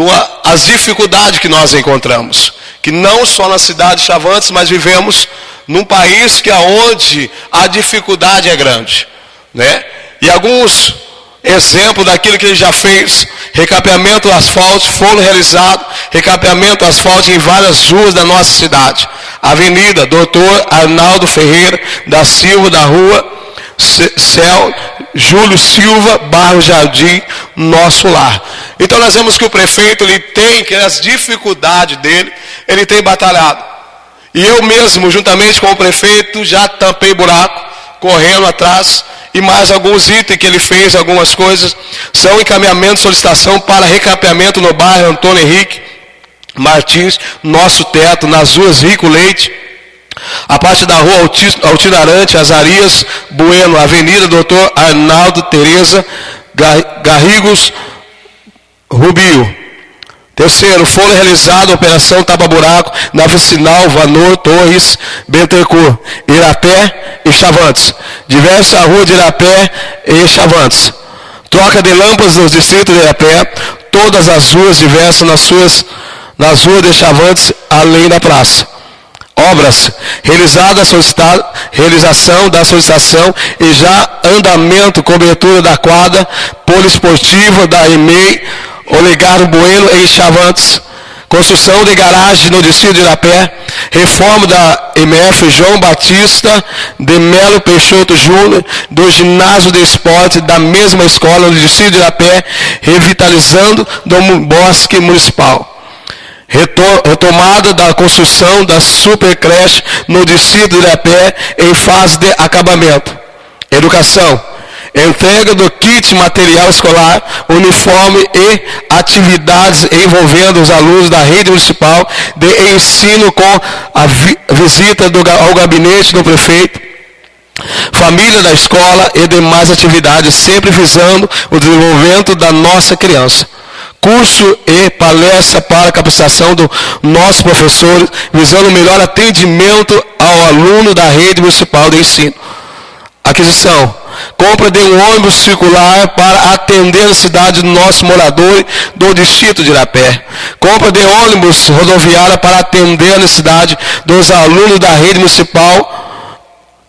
com as dificuldades que nós encontramos. Que não só na cidade de Chavantes, mas vivemos num país que aonde a dificuldade é grande, né? E alguns exemplos daquilo que ele já fez: recapeamento asfalto, foram realizados recapeamento asfalto em várias ruas da nossa cidade. Avenida Doutor Arnaldo Ferreira da Silva, da rua Céu Júlio Silva, bairro Jardim, Nosso Lar. Então nós vemos que o prefeito, ele tem, que as dificuldades dele, ele tem batalhado. E eu mesmo, juntamente com o prefeito, já tampei buraco, correndo atrás, e mais alguns itens que ele fez, algumas coisas, são encaminhamento de solicitação para recapeamento no bairro Antônio Henrique Martins, Nosso Teto, nas ruas Rico Leite, a parte da rua Altinarante, Azarias Bueno, Avenida Doutor Arnaldo Tereza Garrigos Rubio. Terceiro, foi realizada a operação Tapa Buraco na vicinal Vanor Torres Bentercourt, Irapé e Chavantes. Diversas ruas de Irapé e Chavantes. Troca de lâmpadas nos distritos de Irapé, todas as ruas diversas nas ruas de Chavantes, além da praça. Obras, realização da solicitação e já andamento, cobertura da quadra poliesportiva da EMEI Olegário Bueno em Chavantes, construção de garagem no distrito de Irapé, reforma da MF João Batista de Melo Peixoto Júnior, do ginásio de esporte da mesma escola no distrito de Irapé, revitalizando do bosque municipal. Retomada da construção da supercreche no distrito de Irapé em fase de acabamento. Educação. Entrega do kit material escolar, uniforme e atividades envolvendo os alunos da rede municipal de ensino com a visita ao gabinete do prefeito, família da escola e demais atividades, sempre visando o desenvolvimento da nossa criança. Curso e palestra para capacitação dos nossos professores, visando o melhor atendimento ao aluno da rede municipal de ensino. Aquisição. Compra de um ônibus circular para atender a cidade dos nossos moradores do distrito de Irapé. Compra de ônibus rodoviária para atender a necessidade dos alunos da rede municipal,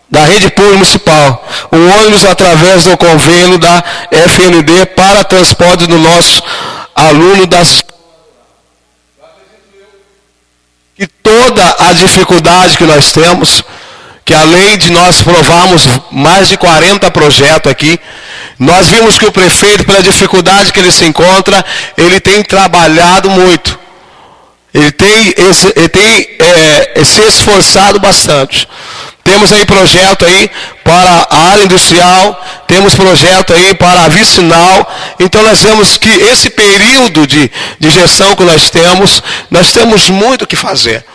da rede pública municipal. Um ônibus através do convênio da FND para transporte do nosso aluno das... E toda a dificuldade que nós temos, que além de nós provarmos mais de 40 projetos aqui, nós vimos que o prefeito, pela dificuldade que ele se encontra, ele tem trabalhado muito. Ele tem se esforçado bastante. Temos aí projeto aí para a área industrial, temos projeto aí para a vicinal. Então nós vemos que esse período de gestão que nós temos muito o que fazer.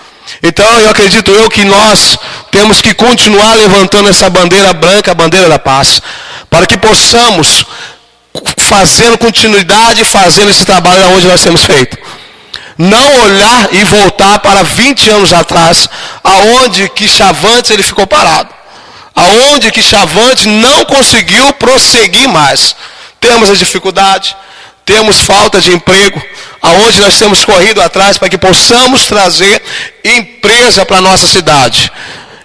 Então eu acredito que nós temos que continuar levantando essa bandeira branca, a bandeira da paz, para que possamos, fazendo continuidade, fazendo esse trabalho onde nós temos feito. Não olhar e voltar para 20 anos atrás, aonde que Chavantes ele ficou parado. Aonde que Chavantes não conseguiu prosseguir mais. Temos a dificuldade, temos falta de emprego, aonde nós temos corrido atrás para que possamos trazer empresa para a nossa cidade.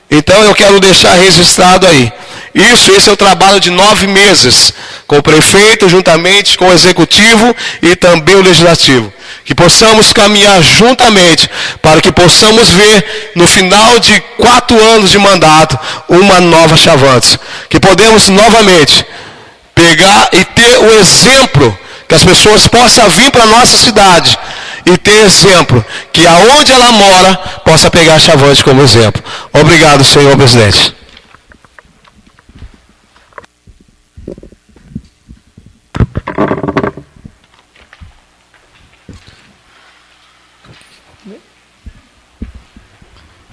Então eu quero deixar registrado aí. Esse é o trabalho de 9 meses, com o prefeito, juntamente com o executivo e também o legislativo. Que possamos caminhar juntamente, para que possamos ver, no final de 4 anos de mandato, uma nova Chavantes. Que podemos novamente pegar e ter o exemplo, que as pessoas possam vir para a nossa cidade e ter exemplo, que aonde ela mora, possa pegar Chavantes como exemplo. Obrigado, senhor presidente.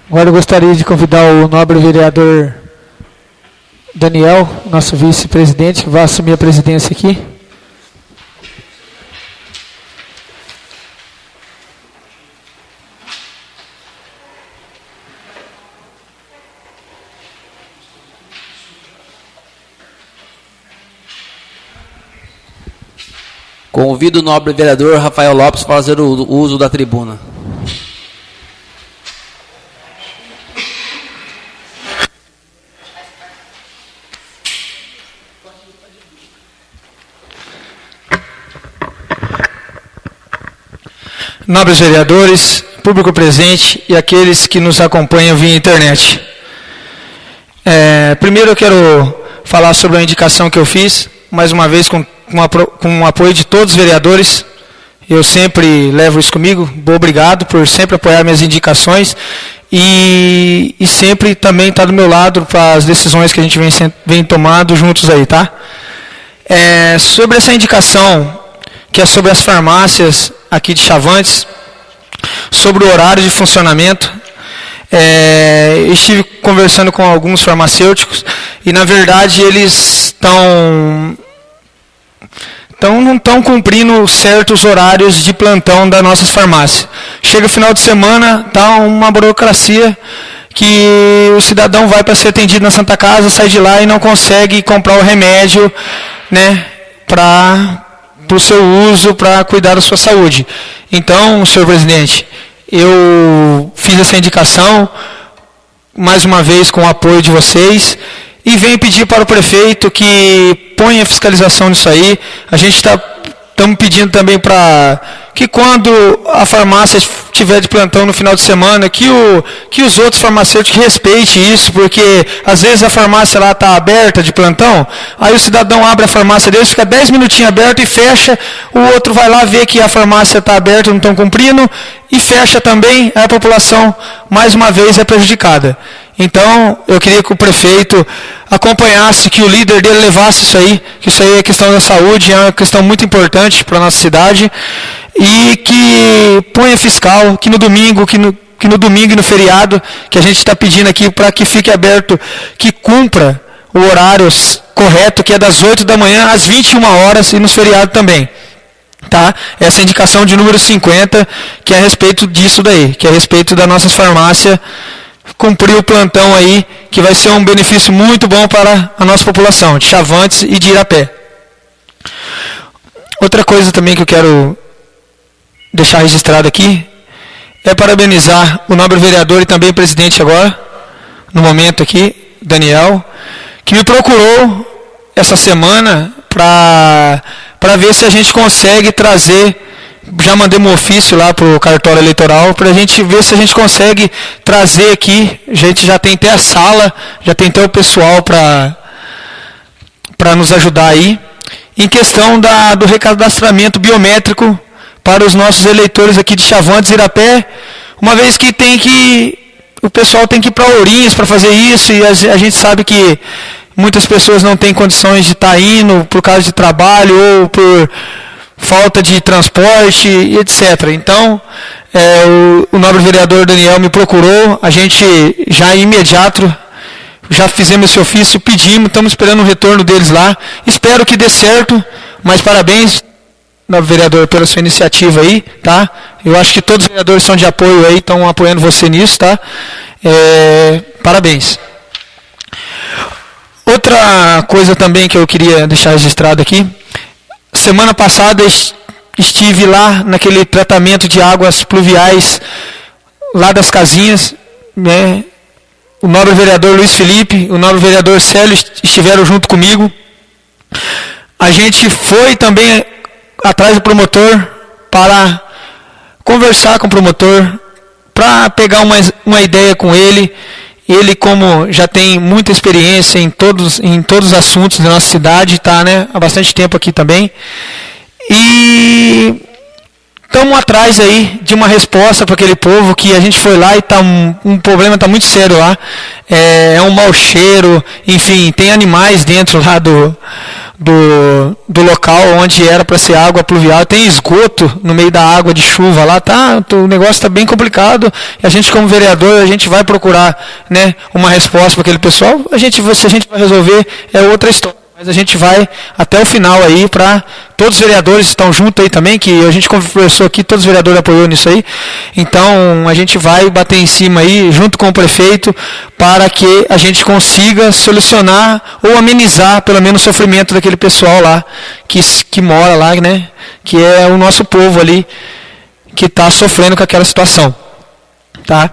Agora eu gostaria de convidar o nobre vereador Daniel, nosso vice-presidente, que vai assumir a presidência aqui. Convido o nobre vereador Rafael Lopes para fazer o uso da tribuna. Nobres vereadores, público presente e aqueles que nos acompanham via internet. Primeiro eu quero falar sobre a indicação que eu fiz, mais uma vez com o apoio de todos os vereadores. Eu sempre levo isso comigo. Obrigado por sempre apoiar minhas indicações e sempre também estar do meu lado para as decisões que a gente vem tomando juntos aí, tá? Sobre essa indicação, que é sobre as farmácias aqui de Chavantes, sobre o horário de funcionamento, estive conversando com alguns farmacêuticos e, na verdade, eles não estão cumprindo certos horários de plantão das nossas farmácias. Chega o final de semana, está uma burocracia que o cidadão vai para ser atendido na Santa Casa, sai de lá e não consegue comprar o remédio, né, para o seu uso, para cuidar da sua saúde. Então, senhor presidente, eu fiz essa indicação, mais uma vez com o apoio de vocês, e venho pedir para o prefeito que ponha fiscalização nisso aí. A gente estamos pedindo também para que quando a farmácia estiver de plantão no final de semana, que os outros farmacêuticos respeitem isso, porque às vezes a farmácia lá está aberta de plantão, aí o cidadão abre a farmácia dele, fica 10 minutinhos aberto e fecha, o outro vai lá ver que a farmácia está aberta, não estão cumprindo, e fecha também, aí a população mais uma vez é prejudicada. Então, eu queria que o prefeito acompanhasse, que o líder dele levasse isso aí, que isso aí é questão da saúde, é uma questão muito importante para a nossa cidade, e que ponha fiscal, que no domingo e no feriado, que a gente está pedindo aqui para que fique aberto, que cumpra o horário correto, que é das 8 da manhã às 21 horas, e nos feriados também. Tá? Essa é a indicação de número 50, que é a respeito disso daí, que é a respeito da nossa farmácia cumprir o plantão aí, que vai ser um benefício muito bom para a nossa população, de Chavantes e de Irapé. Outra coisa também que eu quero deixar registrado aqui, é parabenizar o nobre vereador e também presidente agora, no momento aqui, Daniel, que me procurou essa semana para ver se a gente consegue trazer, já mandei um ofício lá para o cartório eleitoral, para a gente ver se a gente consegue trazer aqui, a gente já tem até a sala, já tem até o pessoal para nos ajudar aí, em questão do recadastramento biométrico para os nossos eleitores aqui de Chavantes e Irapé, uma vez que o pessoal tem que ir para Ourinhos para fazer isso, e a gente sabe que muitas pessoas não têm condições de estar indo por causa de trabalho ou por falta de transporte, etc. Então, o nobre vereador Daniel me procurou, a gente já imediato, já fizemos esse ofício, pedimos, estamos esperando o retorno deles lá, espero que dê certo, mas parabéns, nobre vereador, pela sua iniciativa aí, tá? Eu acho que todos os vereadores são de apoio aí, estão apoiando você nisso, tá? Parabéns. Outra coisa também que eu queria deixar registrado aqui, semana passada estive lá naquele tratamento de águas pluviais, lá das casinhas, né? O nobre vereador Luiz Felipe, o nobre vereador Célio estiveram junto comigo. A gente foi também atrás do promotor para conversar com o promotor, para pegar uma ideia com ele. Ele, como já tem muita experiência em todos os assuntos da nossa cidade, está, né, há bastante tempo aqui também. E estamos atrás aí de uma resposta para aquele povo que a gente foi lá e um problema está muito sério lá. É um mau cheiro, enfim, tem animais dentro lá do local onde era para ser água pluvial, tem esgoto no meio da água de chuva lá, tá? O negócio está bem complicado, e a gente como vereador, a gente vai procurar, né, uma resposta para aquele pessoal, se a gente vai resolver, é outra história. Mas a gente vai até o final aí para todos os vereadores estão juntos aí também, que a gente conversou aqui, todos os vereadores apoiou nisso aí. Então a gente vai bater em cima aí, junto com o prefeito, para que a gente consiga solucionar ou amenizar pelo menos o sofrimento daquele pessoal lá, que mora lá, né? Que é o nosso povo ali, que está sofrendo com aquela situação. Tá?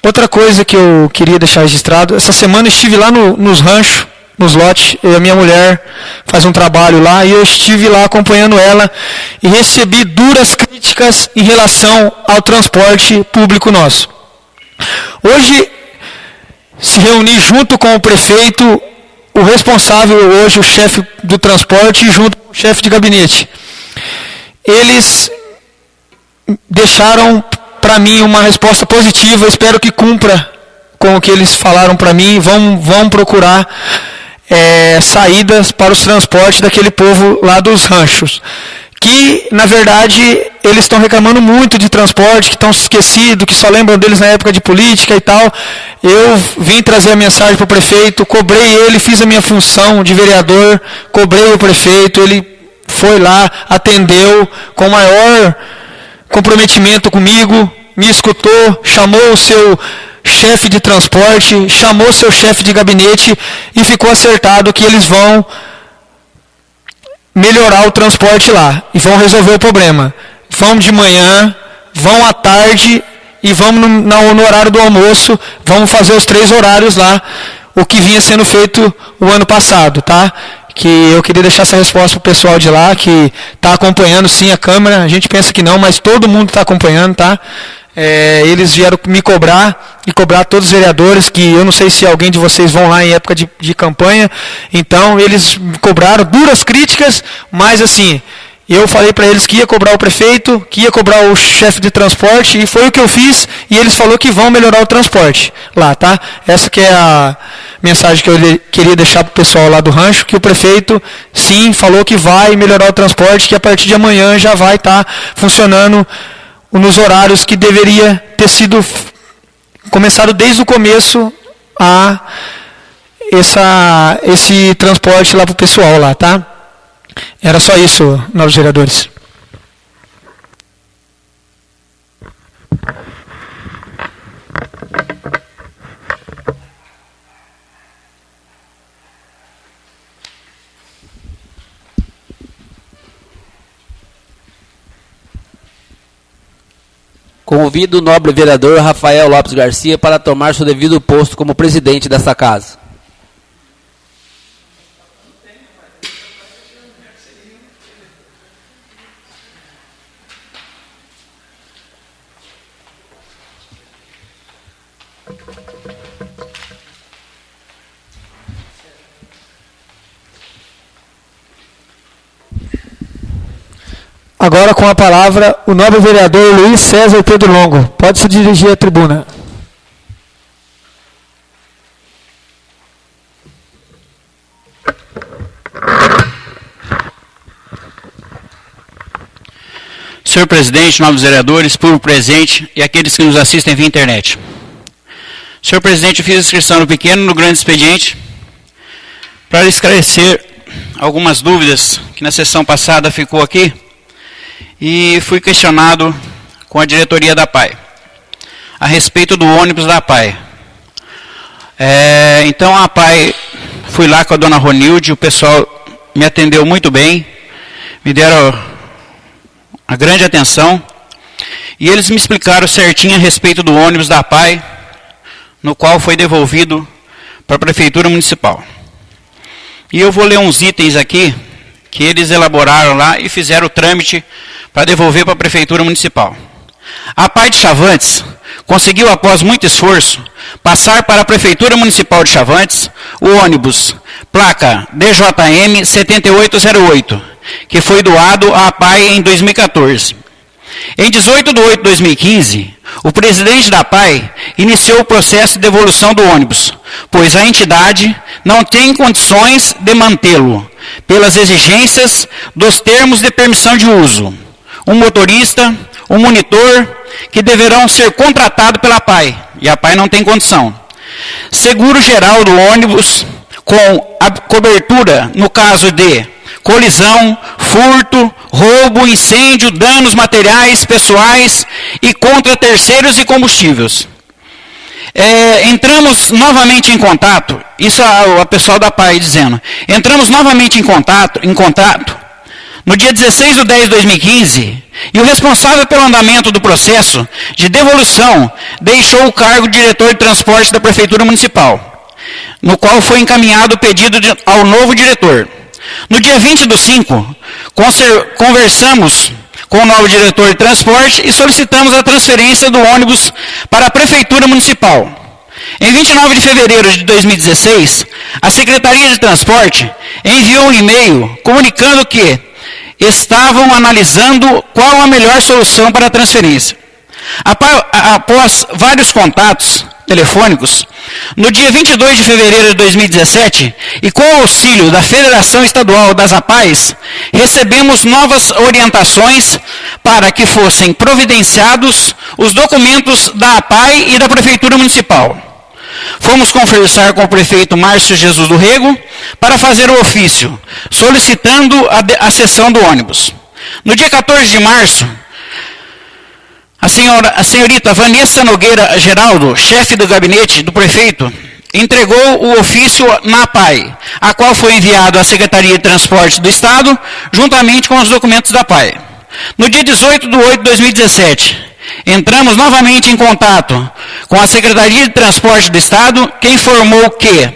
Outra coisa que eu queria deixar registrado, essa semana eu estive lá nos ranchos, nos lotes, eu e a minha mulher faz um trabalho lá, e eu estive lá acompanhando ela e recebi duras críticas em relação ao transporte público nosso. Hoje, se reuni junto com o prefeito, o responsável hoje, o chefe do transporte, junto com o chefe de gabinete. Eles deixaram para mim uma resposta positiva, espero que cumpra com o que eles falaram para mim, vão procurar saídas para os transportes daquele povo lá dos ranchos. Que, na verdade, eles estão reclamando muito de transporte, que estão esquecidos, que só lembram deles na época de política e tal. Eu vim trazer a mensagem para o prefeito, cobrei ele, fiz a minha função de vereador, cobrei o prefeito, ele foi lá, atendeu com o maior comprometimento comigo, me escutou, chamou o seu chefe de transporte, chamou seu chefe de gabinete e ficou acertado que eles vão melhorar o transporte lá e vão resolver o problema. Vão de manhã, vão à tarde e vão no horário do almoço, vamos fazer os 3 horários lá, o que vinha sendo feito o ano passado, tá? Que eu queria deixar essa resposta para o pessoal de lá, que está acompanhando sim a Câmara, a gente pensa que não, mas todo mundo está acompanhando, tá? Eles vieram me cobrar e cobrar todos os vereadores, que eu não sei se alguém de vocês vão lá em época de campanha, então eles me cobraram duras críticas, mas assim, eu falei para eles que ia cobrar o prefeito, que ia cobrar o chefe de transporte, e foi o que eu fiz, e eles falaram que vão melhorar o transporte lá, tá? Essa que é a mensagem que eu queria deixar para o pessoal lá do rancho, que o prefeito, sim, falou que vai melhorar o transporte, que a partir de amanhã já vai estar funcionando nos horários que deveria ter sido começado desde o começo esse transporte lá para o pessoal lá, tá? Era só isso, novos vereadores. Convido o nobre vereador Rafael Lopes Garcia para tomar seu devido posto como presidente desta casa. Agora com a palavra o nobre vereador Luiz César Pedro Longo. Pode se dirigir à tribuna. Senhor presidente, nobres vereadores, público presente e aqueles que nos assistem via internet. Senhor presidente, eu fiz a inscrição no pequeno e no grande expediente para esclarecer algumas dúvidas que na sessão passada ficou aqui. E fui questionado com a diretoria da PAI, a respeito do ônibus da PAI. Então a PAI, fui lá com a dona Ronilde, o pessoal me atendeu muito bem, me deram a grande atenção, e eles me explicaram certinho a respeito do ônibus da PAI, no qual foi devolvido para a Prefeitura Municipal. E eu vou ler uns itens aqui, que eles elaboraram lá e fizeram o trâmite para devolver para a Prefeitura Municipal. A PAI de Chavantes conseguiu, após muito esforço, passar para a Prefeitura Municipal de Chavantes o ônibus placa DJM 7808, que foi doado à PAI em 2014. Em 18 de 8 de 2015, o presidente da PAI iniciou o processo de devolução do ônibus, pois a entidade não tem condições de mantê-lo, pelas exigências dos termos de permissão de uso. Um motorista, um monitor, que deverão ser contratados pela PAI, e a PAI não tem condição. Seguro geral do ônibus, com a cobertura no caso de colisão, furto, roubo, incêndio, danos materiais, pessoais e contra terceiros e combustíveis. Entramos novamente em contato, isso a pessoal da PAI dizendo, entramos novamente em contato no dia 16 de 10 de 2015, e o responsável pelo andamento do processo de devolução deixou o cargo de diretor de transporte da Prefeitura Municipal, no qual foi encaminhado o pedido ao novo diretor. No dia 20/5, conversamos com o novo diretor de transporte e solicitamos a transferência do ônibus para a Prefeitura Municipal. Em 29 de fevereiro de 2016, a Secretaria de Transporte enviou um e-mail comunicando que estavam analisando qual a melhor solução para a transferência. Após vários contatos telefônicos, no dia 22 de fevereiro de 2017, e com o auxílio da Federação Estadual das APAES, recebemos novas orientações para que fossem providenciados os documentos da APAE e da Prefeitura Municipal. Fomos conversar com o prefeito Márcio Jesus do Rego para fazer o ofício, solicitando a cessão do ônibus. No dia 14 de março, a senhorita Vanessa Nogueira Geraldo, chefe do gabinete do prefeito, entregou o ofício na APAE, a qual foi enviado à Secretaria de Transporte do Estado, juntamente com os documentos da APAE. No dia 18 de 8 de 2017, entramos novamente em contato com a Secretaria de Transporte do Estado, que informou que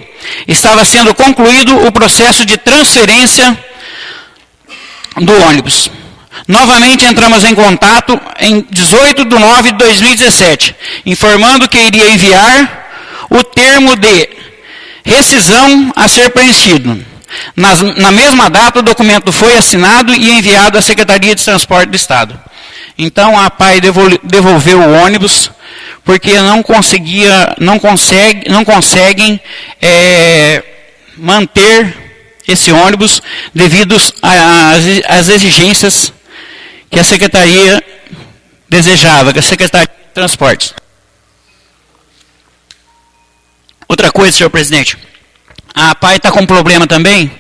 estava sendo concluído o processo de transferência do ônibus. Novamente entramos em contato em 18 de 9 de 2017, informando que iria enviar o termo de rescisão a ser preenchido. Na mesma data, o documento foi assinado e enviado à Secretaria de Transporte do Estado. Então, a APAE devolveu o ônibus, porque não conseguem manter esse ônibus devido às exigências que a Secretaria desejava, que a Secretaria de Transportes. Outra coisa, senhor presidente, a APAE está com um problema também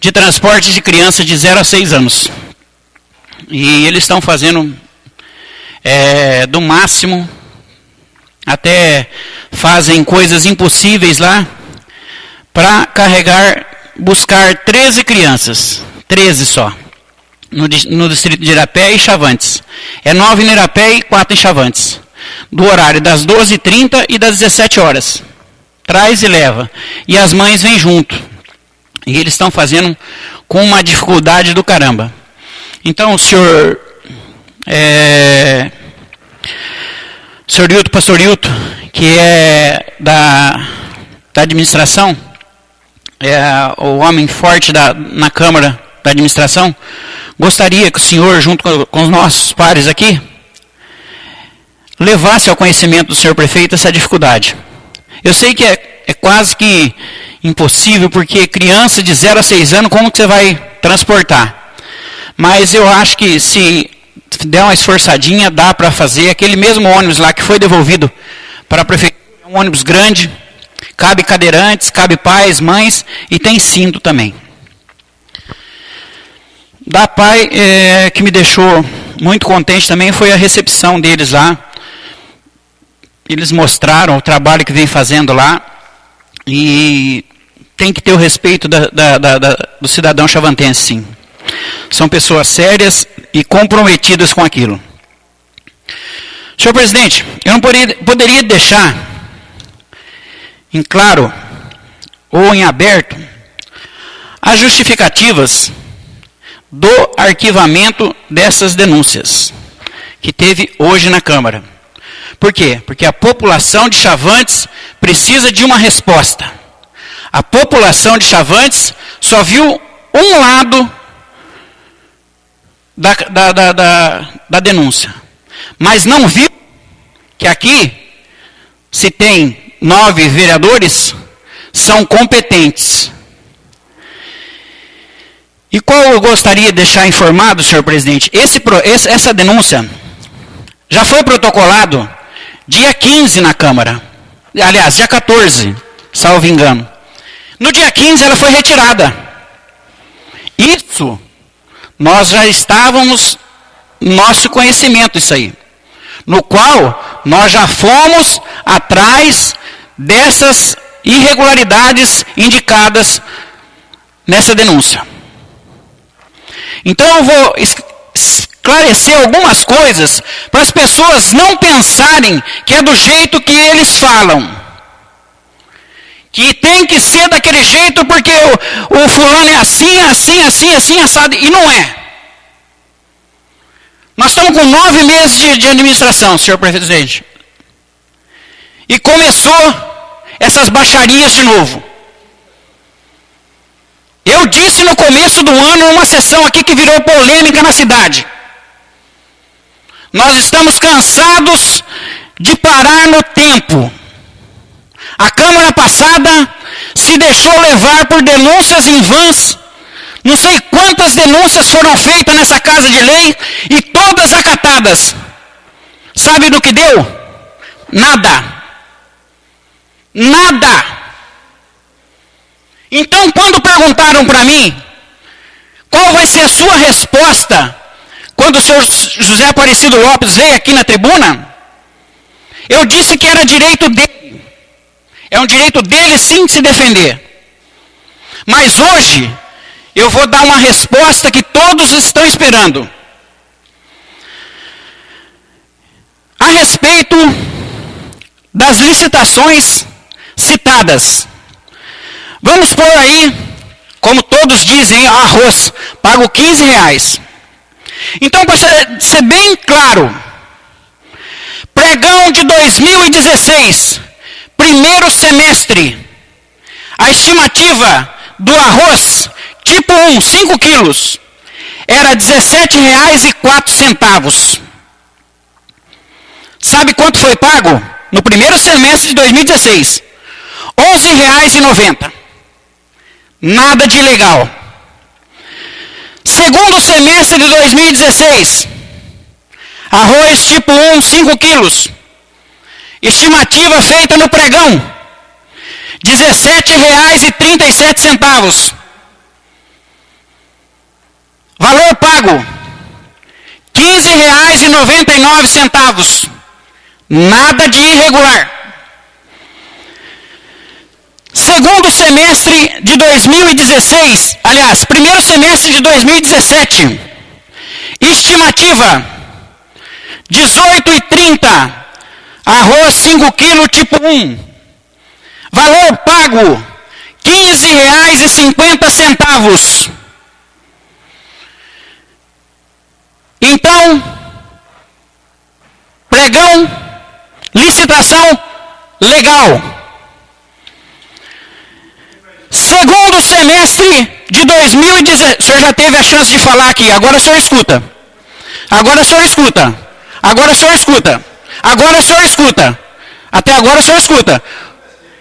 de transporte de crianças de 0 a 6 anos. E eles estão fazendo do máximo, até fazem coisas impossíveis lá, para buscar 13 crianças, 13 só, no distrito de Irapé e Chavantes. 9 em Irapé e 4 em Chavantes, do horário das 12h30 e das 17 horas. Traz e leva. E as mães vêm junto. E eles estão fazendo com uma dificuldade do caramba. Então, o senhor Hilton, pastor Hilton, que é da administração, o homem forte na Câmara da Administração, gostaria que o senhor, junto com os nossos pares aqui, levasse ao conhecimento do senhor prefeito essa dificuldade. Eu sei que é quase que impossível, porque criança de 0 a 6 anos, como que você vai transportar? Mas eu acho que se der uma esforçadinha, dá para fazer. Aquele mesmo ônibus lá que foi devolvido para a prefeitura, é um ônibus grande, cabe cadeirantes, cabe pais, mães e tem cinto também. Da PAI, que me deixou muito contente também, foi a recepção deles lá. Eles mostraram o trabalho que vem fazendo lá e tem que ter o respeito do cidadão chavantense, sim. São pessoas sérias e comprometidas com aquilo. Senhor presidente, eu não poderia deixar em claro ou em aberto as justificativas do arquivamento dessas denúncias que teve hoje na Câmara. Por quê? Porque a população de Chavantes precisa de uma resposta. A população de Chavantes só viu um lado da denúncia, mas não viu que aqui, se tem 9 vereadores, são competentes. E qual eu gostaria de deixar informado, senhor presidente? Essa denúncia já foi protocolado dia 15 na Câmara. Aliás, dia 14, salvo engano. No dia 15 ela foi retirada. Isso, nós já estávamos, nosso conhecimento isso aí. No qual nós já fomos atrás dessas irregularidades indicadas nessa denúncia. Então eu vou esclarecer algumas coisas para as pessoas não pensarem que é do jeito que eles falam. Que tem que ser daquele jeito porque o fulano é assim, assado, e não é. Nós estamos com 9 meses de administração, senhor presidente. E começou essas baixarias de novo. Eu disse no começo do ano, numa sessão aqui que virou polêmica na cidade. Nós estamos cansados de parar no tempo. A Câmara passada se deixou levar por denúncias em vãs. Não sei quantas denúncias foram feitas nessa Casa de Lei e todas acatadas. Sabe do que deu? Nada. Nada. Então, quando perguntaram para mim, qual vai ser a sua resposta quando o senhor José Aparecido Lopes veio aqui na tribuna, eu disse que era direito dele. É um direito dele sim de se defender. Mas hoje, eu vou dar uma resposta que todos estão esperando. A respeito das licitações citadas. Vamos pôr aí, como todos dizem, arroz, pago R$15. Então, para ser bem claro, pregão de 2016, primeiro semestre, a estimativa do arroz tipo 1, 5 quilos, era R$17,04. Sabe quanto foi pago? No primeiro semestre de 2016, R$11,90. Nada de ilegal. Segundo semestre de 2016, arroz tipo 1, 5 quilos. Estimativa feita no pregão, R$17,37. Valor pago, R$15,99. Nada de irregular. Segundo semestre de 2016, aliás, primeiro semestre de 2017, estimativa, R$18,30, arroz 5 kg tipo 1, valor pago, R$15,50. Então, pregão, licitação legal. Segundo semestre de 2017, o senhor já teve a chance de falar aqui, agora o senhor escuta. Agora o senhor escuta. Agora o senhor escuta. Agora o senhor escuta. Até agora o senhor escuta.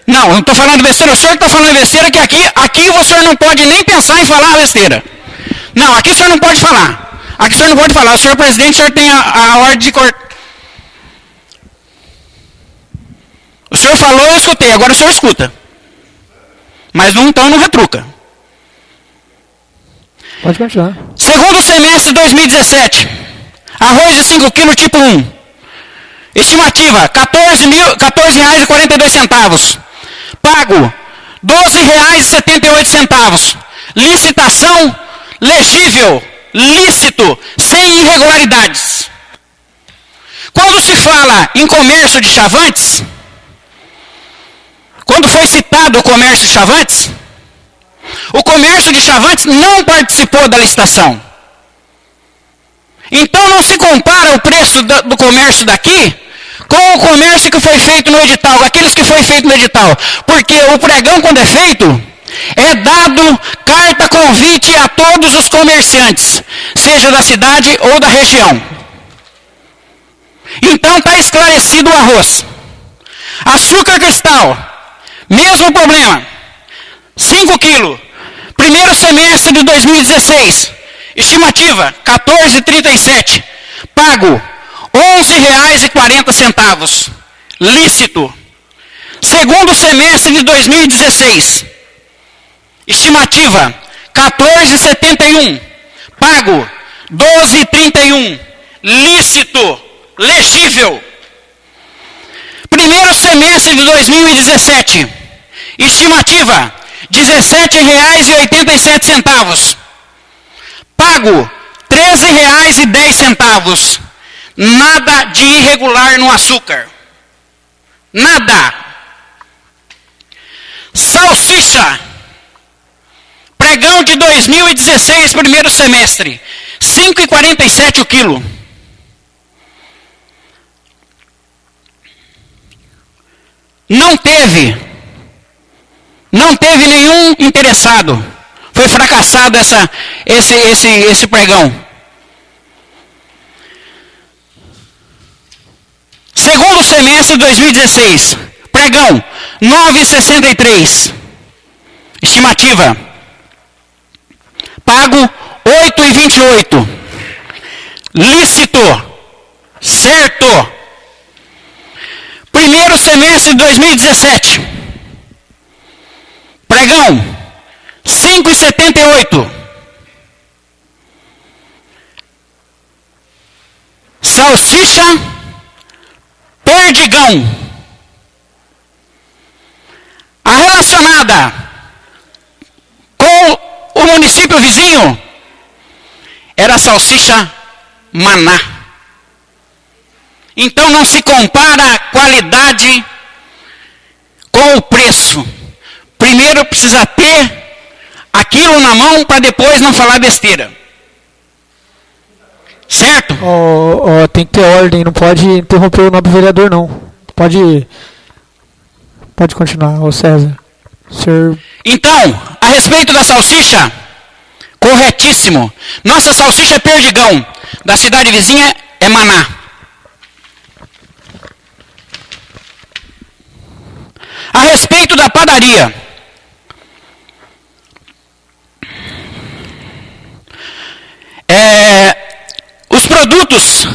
Não, eu não estou falando besteira, o senhor está falando besteira que aqui o senhor não pode nem pensar em falar besteira. Não, aqui o senhor não pode falar. Aqui o senhor não pode falar. O senhor presidente, o senhor tem a ordem de cortar. O senhor falou, eu escutei, agora o senhor escuta. Mas não, então não retruca. Pode continuar. Segundo semestre de 2017, arroz de 5 kg tipo 1. Estimativa, R$14,42. Pago, R$12,78. Licitação legível, lícito, sem irregularidades. Quando se fala em comércio de Chavantes, quando foi citado o comércio de Chavantes, o comércio de Chavantes não participou da licitação. Então não se compara o preço do comércio daqui com o comércio que foi feito no edital, aqueles que foi feito no edital. Porque o pregão, quando é feito, é dado carta convite a todos os comerciantes, seja da cidade ou da região. Então está esclarecido o arroz. Açúcar cristal, mesmo problema, 5 kg, primeiro semestre de 2016, estimativa, R$14,37, pago, R$11,40, lícito. Segundo semestre de 2016, Estimativa 14,71. Pago 12,31. Lícito, legível. Primeiro semestre de 2017. Estimativa R$ 17,87. Pago R$ 13,10. Nada de irregular no açúcar. Nada. Salsicha. Pregão de 2016, primeiro semestre. R$ 5,47 o quilo. Não teve nenhum interessado. Foi fracassado esse pregão. Segundo semestre de 2016, pregão 9,63. Estimativa. Pago 8,28. Lícito. Certo. Primeiro semestre de 2017. Pregão 5,78. Salsicha Perdigão. A relacionada com o município vizinho era a salsicha Maná. Então não se compara a qualidade com o preço. Primeiro precisa ter aquilo na mão para depois não falar besteira. Certo? Tem que ter ordem, não pode interromper o nobre vereador, não. Pode continuar, ô César. Senhor... Então, a respeito da salsicha, corretíssimo. Nossa salsicha é Perdigão, da cidade vizinha é Maná. A respeito da padaria, os produtos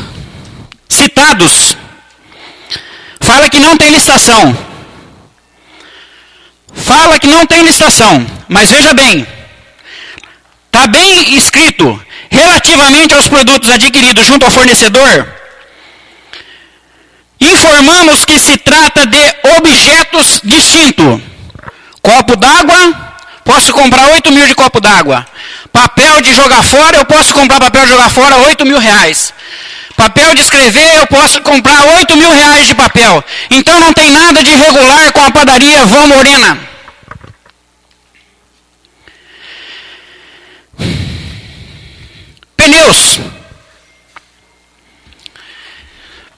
citados fala que não tem licitação. Mas veja bem, está bem escrito, relativamente aos produtos adquiridos junto ao fornecedor, informamos que se trata de objetos distintos. Copo d'água, posso comprar 8 mil de copo d'água. Papel de jogar fora, eu posso comprar papel de jogar fora, 8 mil reais. Papel de escrever, eu posso comprar 8 mil reais de papel. Então não tem nada de irregular com a padaria Vã Morena.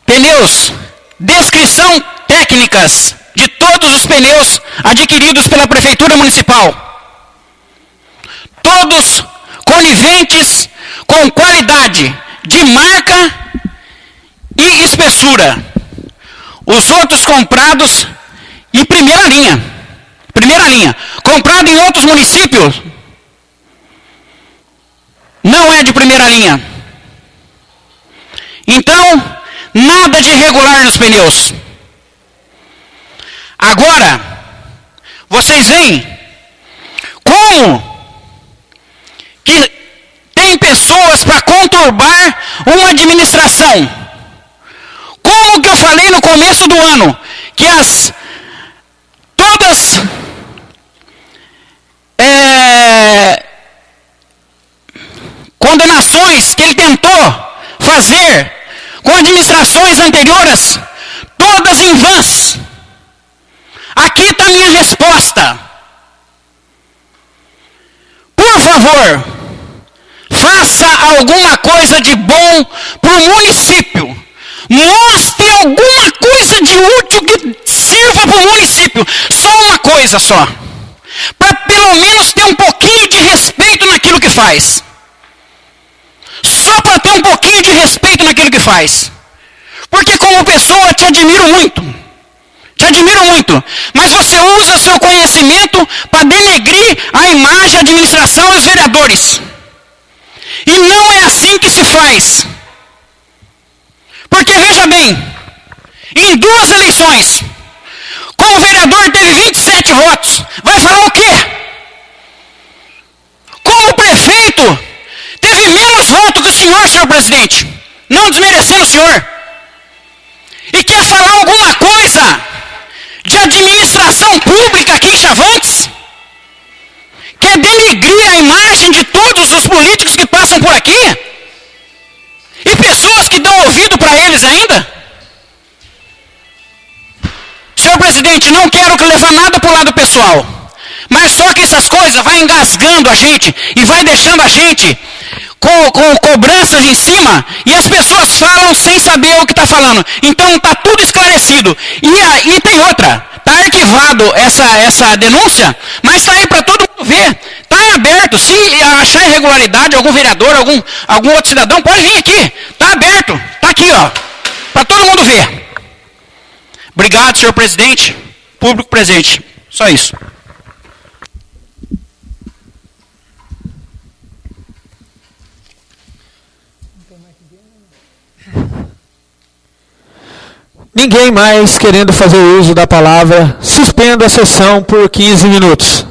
Pneus. Descrição técnicas de todos os pneus adquiridos pela Prefeitura Municipal. Todos coniventes com qualidade de marca e espessura. Os outros comprados em primeira linha. Comprado em outros municípios, não é de primeira linha. Então, nada de irregular nos pneus. Agora, vocês veem como que tem pessoas para conturbar uma administração. Como que eu falei no começo do ano, que todas condenações que ele tentou fazer com administrações anteriores, todas em vãs. Aqui está a minha resposta. Por favor, faça alguma coisa de bom para o município. Mostre alguma coisa de útil que sirva para o município. Só uma coisa só. Para pelo menos ter um pouquinho de respeito naquilo que faz. Só para ter um pouquinho de respeito naquilo que faz. Porque como pessoa te admiro muito. Mas você usa seu conhecimento para denegrir a imagem, a administração e os vereadores. E não é assim que se faz. Porque veja bem, em 2 eleições, como o vereador teve 27 votos, vai falar o quê? senhor presidente, não desmerecendo o senhor, e quer falar alguma coisa de administração pública aqui em Chavantes, quer denegrir a imagem de todos os políticos que passam por aqui, e pessoas que dão ouvido para eles ainda. Senhor presidente, não quero levar nada para o lado pessoal, mas só que essas coisas vai engasgando a gente e vai deixando a gente com cobranças em cima, e as pessoas falam sem saber o que está falando. Então está tudo esclarecido. E tem outra, está arquivado essa denúncia, mas está aí para todo mundo ver. Está aberto. Se achar irregularidade, algum vereador, algum outro cidadão, pode vir aqui. Está aberto. Está aqui, ó, para todo mundo ver. Obrigado, senhor presidente. Público presente. Só isso. Ninguém mais querendo fazer uso da palavra, suspendo a sessão por 15 minutos.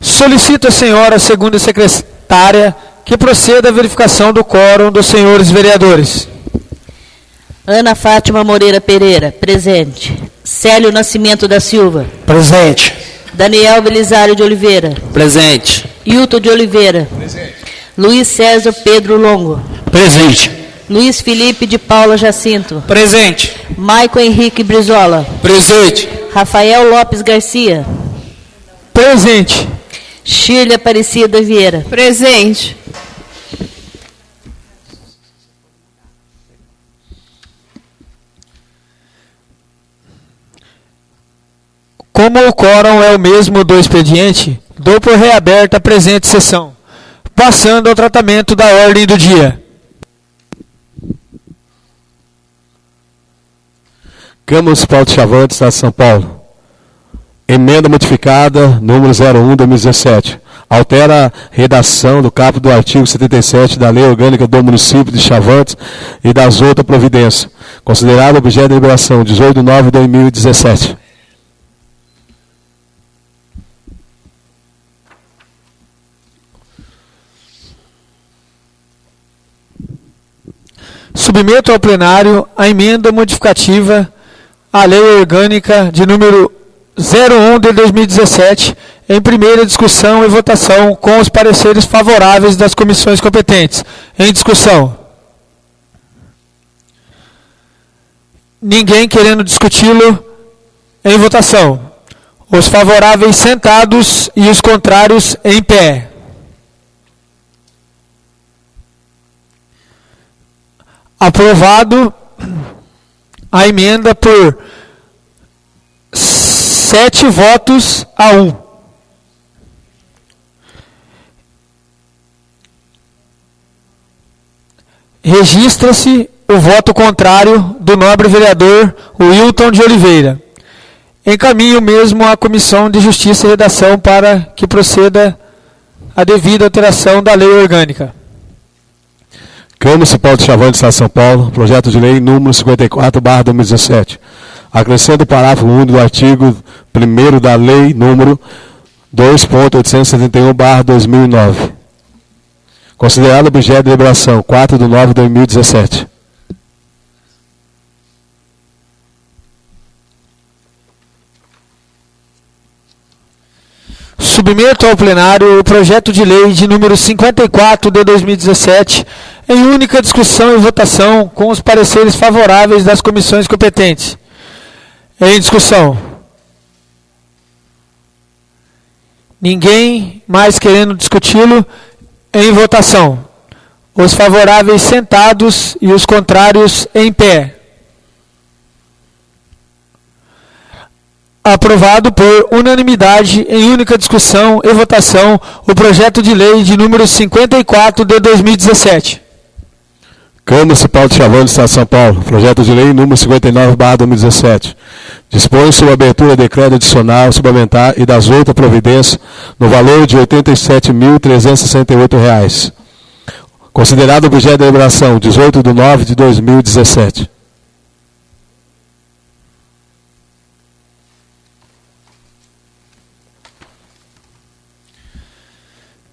Solicito a senhora segunda secretária que proceda à verificação do quórum dos senhores vereadores. Ana Fátima Moreira Pereira, presente. Célio Nascimento da Silva. Presente. Daniel Belisário de Oliveira. Presente. Hilton de Oliveira. Presente. Luiz César Pedro Longo. Presente. Luiz Felipe de Paula Jacinto. Presente. Maico Henrique Brizola. Presente. Rafael Lopes Garcia. Presente. Shirley Aparecida Vieira. Presente. Como o quórum é o mesmo do expediente, dou por reaberta a presente sessão, passando ao tratamento da ordem do dia. Câmara Municipal de Chavantes, Estado de São Paulo. Emenda modificada, número 01/2017. Altera a redação do caput do artigo 77 da Lei Orgânica do Município de Chavantes e das outras providências, considerado objeto de deliberação 18/9/2017. Submeto ao plenário a emenda modificativa à Lei Orgânica de número 01 de 2017, em primeira discussão e votação, com os pareceres favoráveis das comissões competentes. Em discussão. Ninguém querendo discuti-lo. Em votação. Os favoráveis sentados e os contrários em pé. Aprovado a emenda por 7 votos a 1. Registra-se o voto contrário do nobre vereador Wilton de Oliveira. Encaminho mesmo à Comissão de Justiça e Redação para que proceda a devida alteração da lei orgânica. Câmara Municipal de Chavantes, Estado de São Paulo, projeto de lei número 54/2017. Acrescenta o parágrafo único do artigo 1º da lei número 2.871/2009. Considerado objeto de deliberação 4/9/2017. Submeto ao plenário o projeto de lei de número 54 de 2017, em única discussão e votação, com os pareceres favoráveis das comissões competentes. Em discussão. Ninguém mais querendo discuti-lo. Em votação. Os favoráveis sentados e os contrários em pé. Aprovado por unanimidade, em única discussão e votação, o projeto de lei de número 54 de 2017. Câmara Municipal de Chavantes, Estado de São Paulo, projeto de lei número 59/2017. Dispõe sobre a abertura de decreto adicional suplementar e das outras providências no valor de R$ 87.368. Considerado objeto de deliberação 18/9/2017.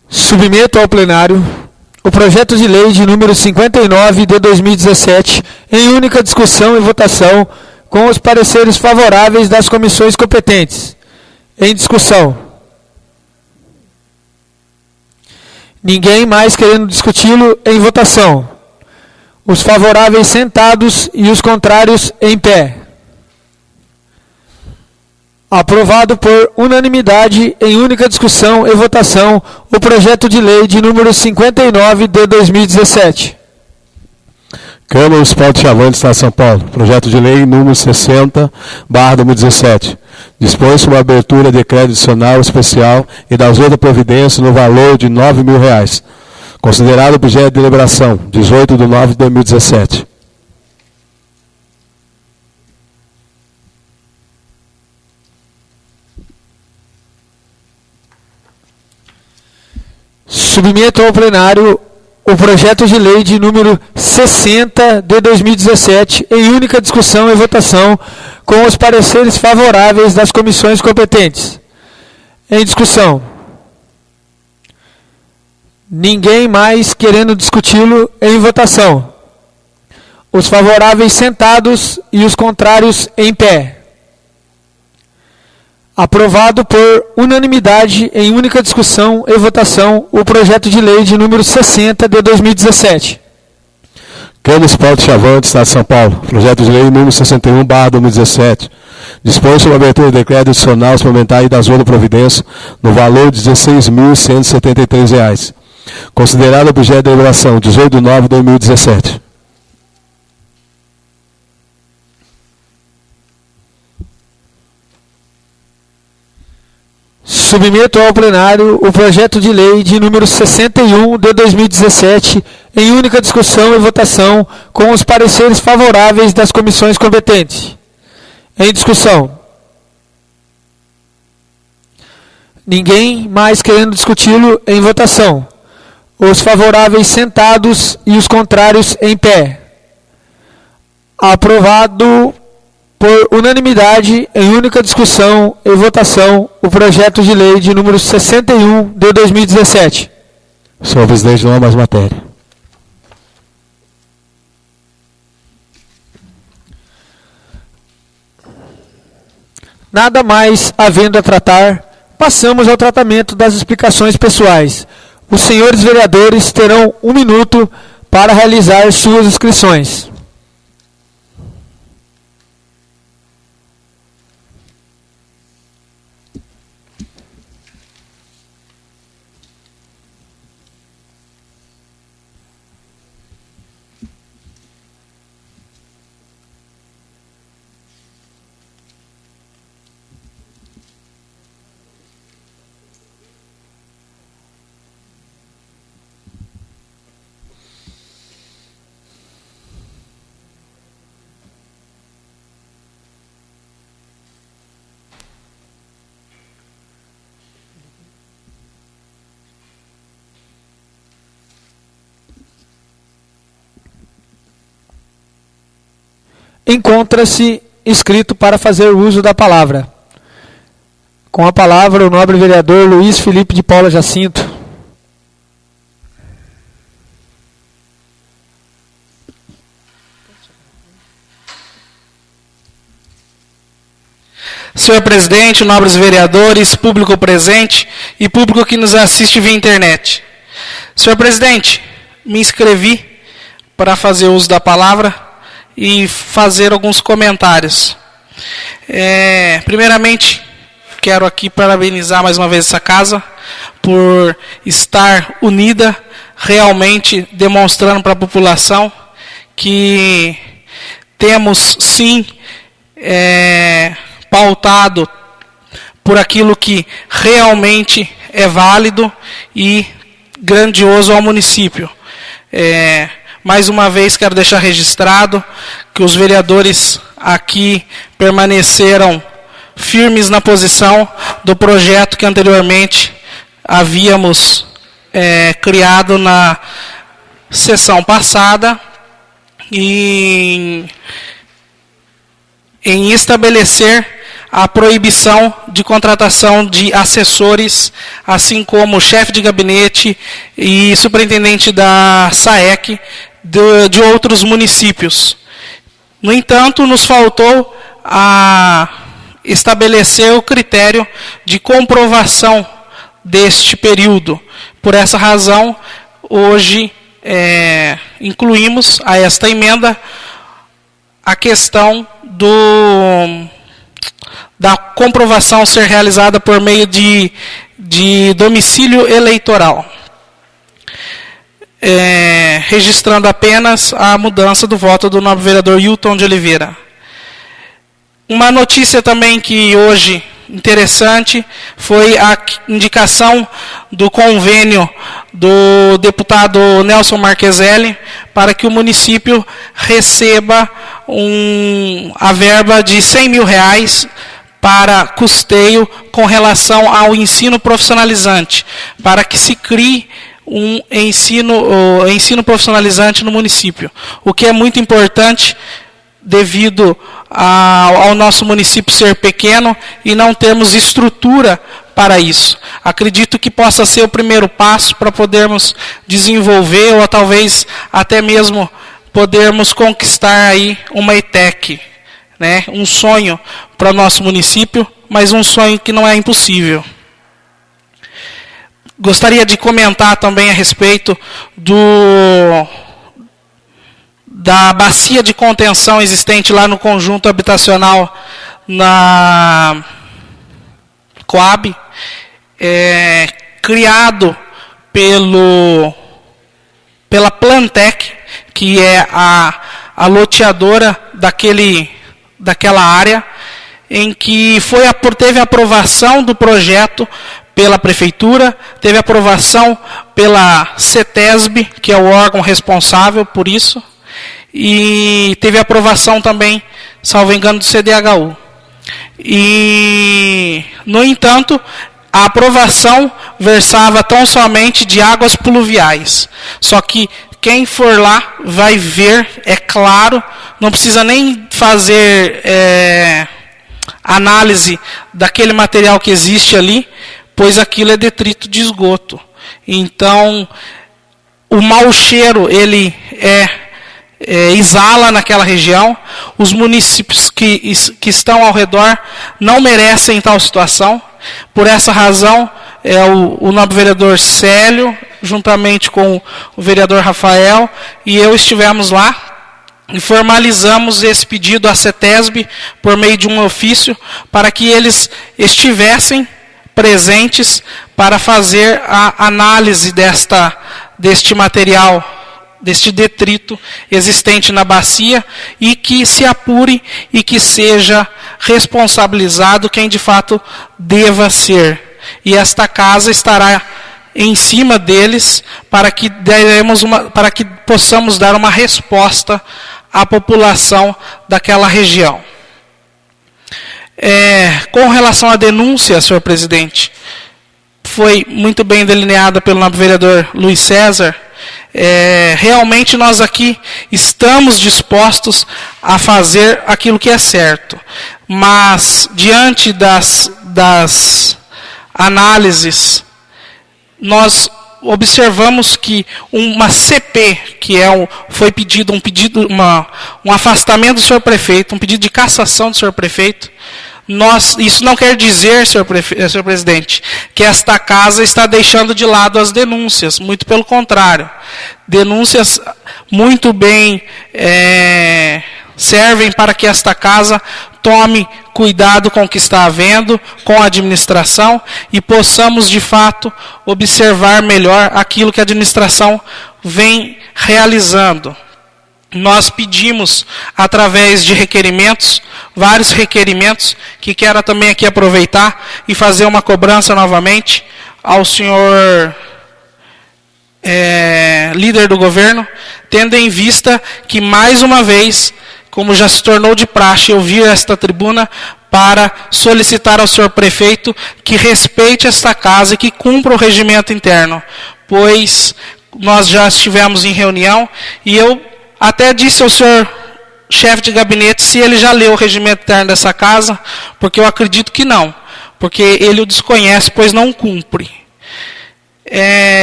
Submeto ao plenário o projeto de lei de número 59 de 2017, em única discussão e votação, com os pareceres favoráveis das comissões competentes. Em discussão. Ninguém mais querendo discuti-lo. Em votação. Os favoráveis sentados e os contrários em pé. Aprovado por unanimidade, em única discussão e votação, o projeto de lei de número 59 de 2017. Câmara Municipal de Chavantes, Estado de São Paulo, projeto de lei número 60/2017. Dispõe sobre a abertura de decreto adicional especial e das outras providências no valor de R$ 9.000. Considerado objeto de deliberação 18/9/2017. Submeto ao plenário o projeto de lei de número 60 de 2017, em única discussão e votação, com os pareceres favoráveis das comissões competentes. Em discussão. Ninguém mais querendo discuti-lo em votação. Os favoráveis sentados e os contrários em pé. Aprovado por unanimidade em única discussão e votação o projeto de lei de número 60 de 2017. Câmara Municipal de Chavante, Estado de São Paulo. Projeto de lei número 61/2017. Dispõe sobre a abertura de decreto adicional suplementar e da zona de providência no valor de R$ 16.173. Considerado objeto de deliberação 18/9/2017. Submeto ao plenário o projeto de lei de número 61 de 2017 em única discussão e votação com os pareceres favoráveis das comissões competentes. Em discussão. Ninguém mais querendo discuti-lo em votação. Os favoráveis sentados e os contrários em pé. Aprovado por unanimidade, em única discussão e votação, o projeto de lei de número 61 de 2017. Senhor presidente, não há mais matéria. Nada mais havendo a tratar, passamos ao tratamento das explicações pessoais. Os senhores vereadores terão 1 minuto para realizar suas inscrições. Encontra-se inscrito para fazer uso da palavra. Com a palavra, o nobre vereador Luiz Felipe de Paula Jacinto. Senhor presidente, nobres vereadores, público presente e público que nos assiste via internet. Senhor presidente, me inscrevi para fazer uso da palavra e fazer alguns comentários. Primeiramente, quero aqui parabenizar mais uma vez essa casa por estar unida, realmente demonstrando para a população que temos sim pautado por aquilo que realmente é válido e grandioso ao município. Mais uma vez quero deixar registrado que os vereadores aqui permaneceram firmes na posição do projeto que anteriormente havíamos criado na sessão passada e em estabelecer a proibição de contratação de assessores, assim como chefe de gabinete e superintendente da SAEC de outros municípios. No entanto, nos faltou a estabelecer o critério de comprovação deste período. Por essa razão, hoje incluímos a esta emenda a questão da comprovação ser realizada por meio de domicílio eleitoral. Registrando apenas a mudança do voto do nobre vereador Hilton de Oliveira. Uma notícia também que hoje interessante foi a indicação do convênio do deputado Nelson Marqueselli para que o município receba a verba de R$100 mil para custeio com relação ao ensino profissionalizante, para que se crie um ensino profissionalizante no município, o que é muito importante devido ao nosso município ser pequeno e não termos estrutura para isso. Acredito que possa ser o primeiro passo para podermos desenvolver ou talvez até mesmo podermos conquistar aí uma ETEC, né? Um sonho para o nosso município, mas um sonho que não é impossível. Gostaria de comentar também a respeito da bacia de contenção existente lá no conjunto habitacional na Coab, criado pela Plantec, que é a loteadora daquela área, em que teve aprovação do projeto pela Prefeitura, teve aprovação pela CETESB, que é o órgão responsável por isso, e teve aprovação também, salvo engano, do CDHU. E, no entanto, a aprovação versava tão somente de águas pluviais. Só que quem for lá vai ver, é claro, não precisa nem fazer análise daquele material que existe ali, pois aquilo é detrito de esgoto. Então, o mau cheiro, ele exala naquela região. Os municípios que estão ao redor não merecem tal situação. Por essa razão, o nobre vereador Célio, juntamente com o vereador Rafael, e eu estivemos lá e formalizamos esse pedido à CETESB por meio de um ofício para que eles estivessem presentes para fazer a análise deste material, deste detrito existente na bacia, e que se apure e que seja responsabilizado quem de fato deva ser. E esta casa estará em cima deles para que possamos dar uma resposta à população daquela região. Com relação à denúncia, senhor presidente, foi muito bem delineada pelo nobre vereador Luiz César. Realmente nós aqui estamos dispostos a fazer aquilo que é certo, mas diante das análises, nós observamos que uma CP, que foi pedido um afastamento do senhor prefeito, um pedido de cassação do senhor prefeito, isso não quer dizer, senhor presidente, que esta casa está deixando de lado as denúncias, muito pelo contrário. Denúncias muito bem servem para que esta casa tome cuidado com o que está havendo, com a administração, e possamos, de fato, observar melhor aquilo que a administração vem realizando. Nós pedimos, através de requerimentos, vários requerimentos, que quero também aqui aproveitar e fazer uma cobrança novamente ao senhor líder do governo, tendo em vista que, mais uma vez, como já se tornou de praxe, eu vi esta tribuna para solicitar ao senhor prefeito que respeite esta casa e que cumpra o regimento interno, pois nós já estivemos em reunião e eu até disse ao senhor chefe de gabinete se ele já leu o regimento interno dessa casa, porque eu acredito que não, porque ele o desconhece, pois não cumpre.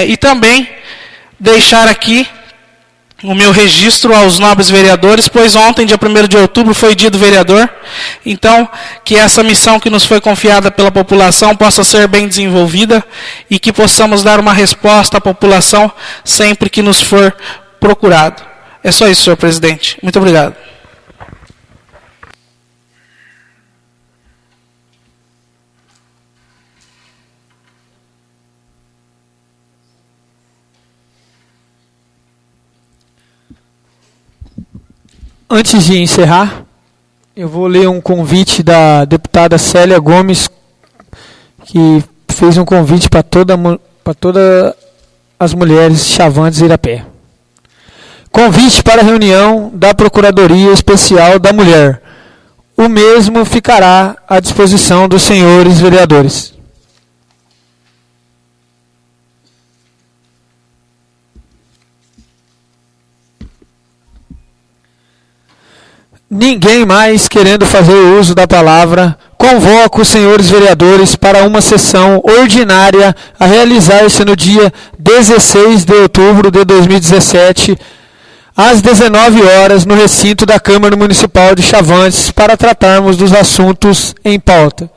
E também deixar aqui o meu registro aos nobres vereadores, pois ontem, dia 1º de outubro, foi dia do vereador. Então, que essa missão que nos foi confiada pela população possa ser bem desenvolvida e que possamos dar uma resposta à população sempre que nos for procurado. É só isso, senhor presidente. Muito obrigado. Antes de encerrar, eu vou ler um convite da deputada Célia Gomes, que fez um convite para todas as mulheres chavantes de Irapé. Convite para a reunião da Procuradoria Especial da Mulher. O mesmo ficará à disposição dos senhores vereadores. Ninguém mais querendo fazer uso da palavra, convoco os senhores vereadores para uma sessão ordinária a realizar-se no dia 16 de outubro de 2017, às 19 horas, no recinto da Câmara Municipal de Chavantes, para tratarmos dos assuntos em pauta.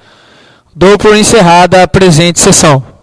Dou por encerrada a presente sessão.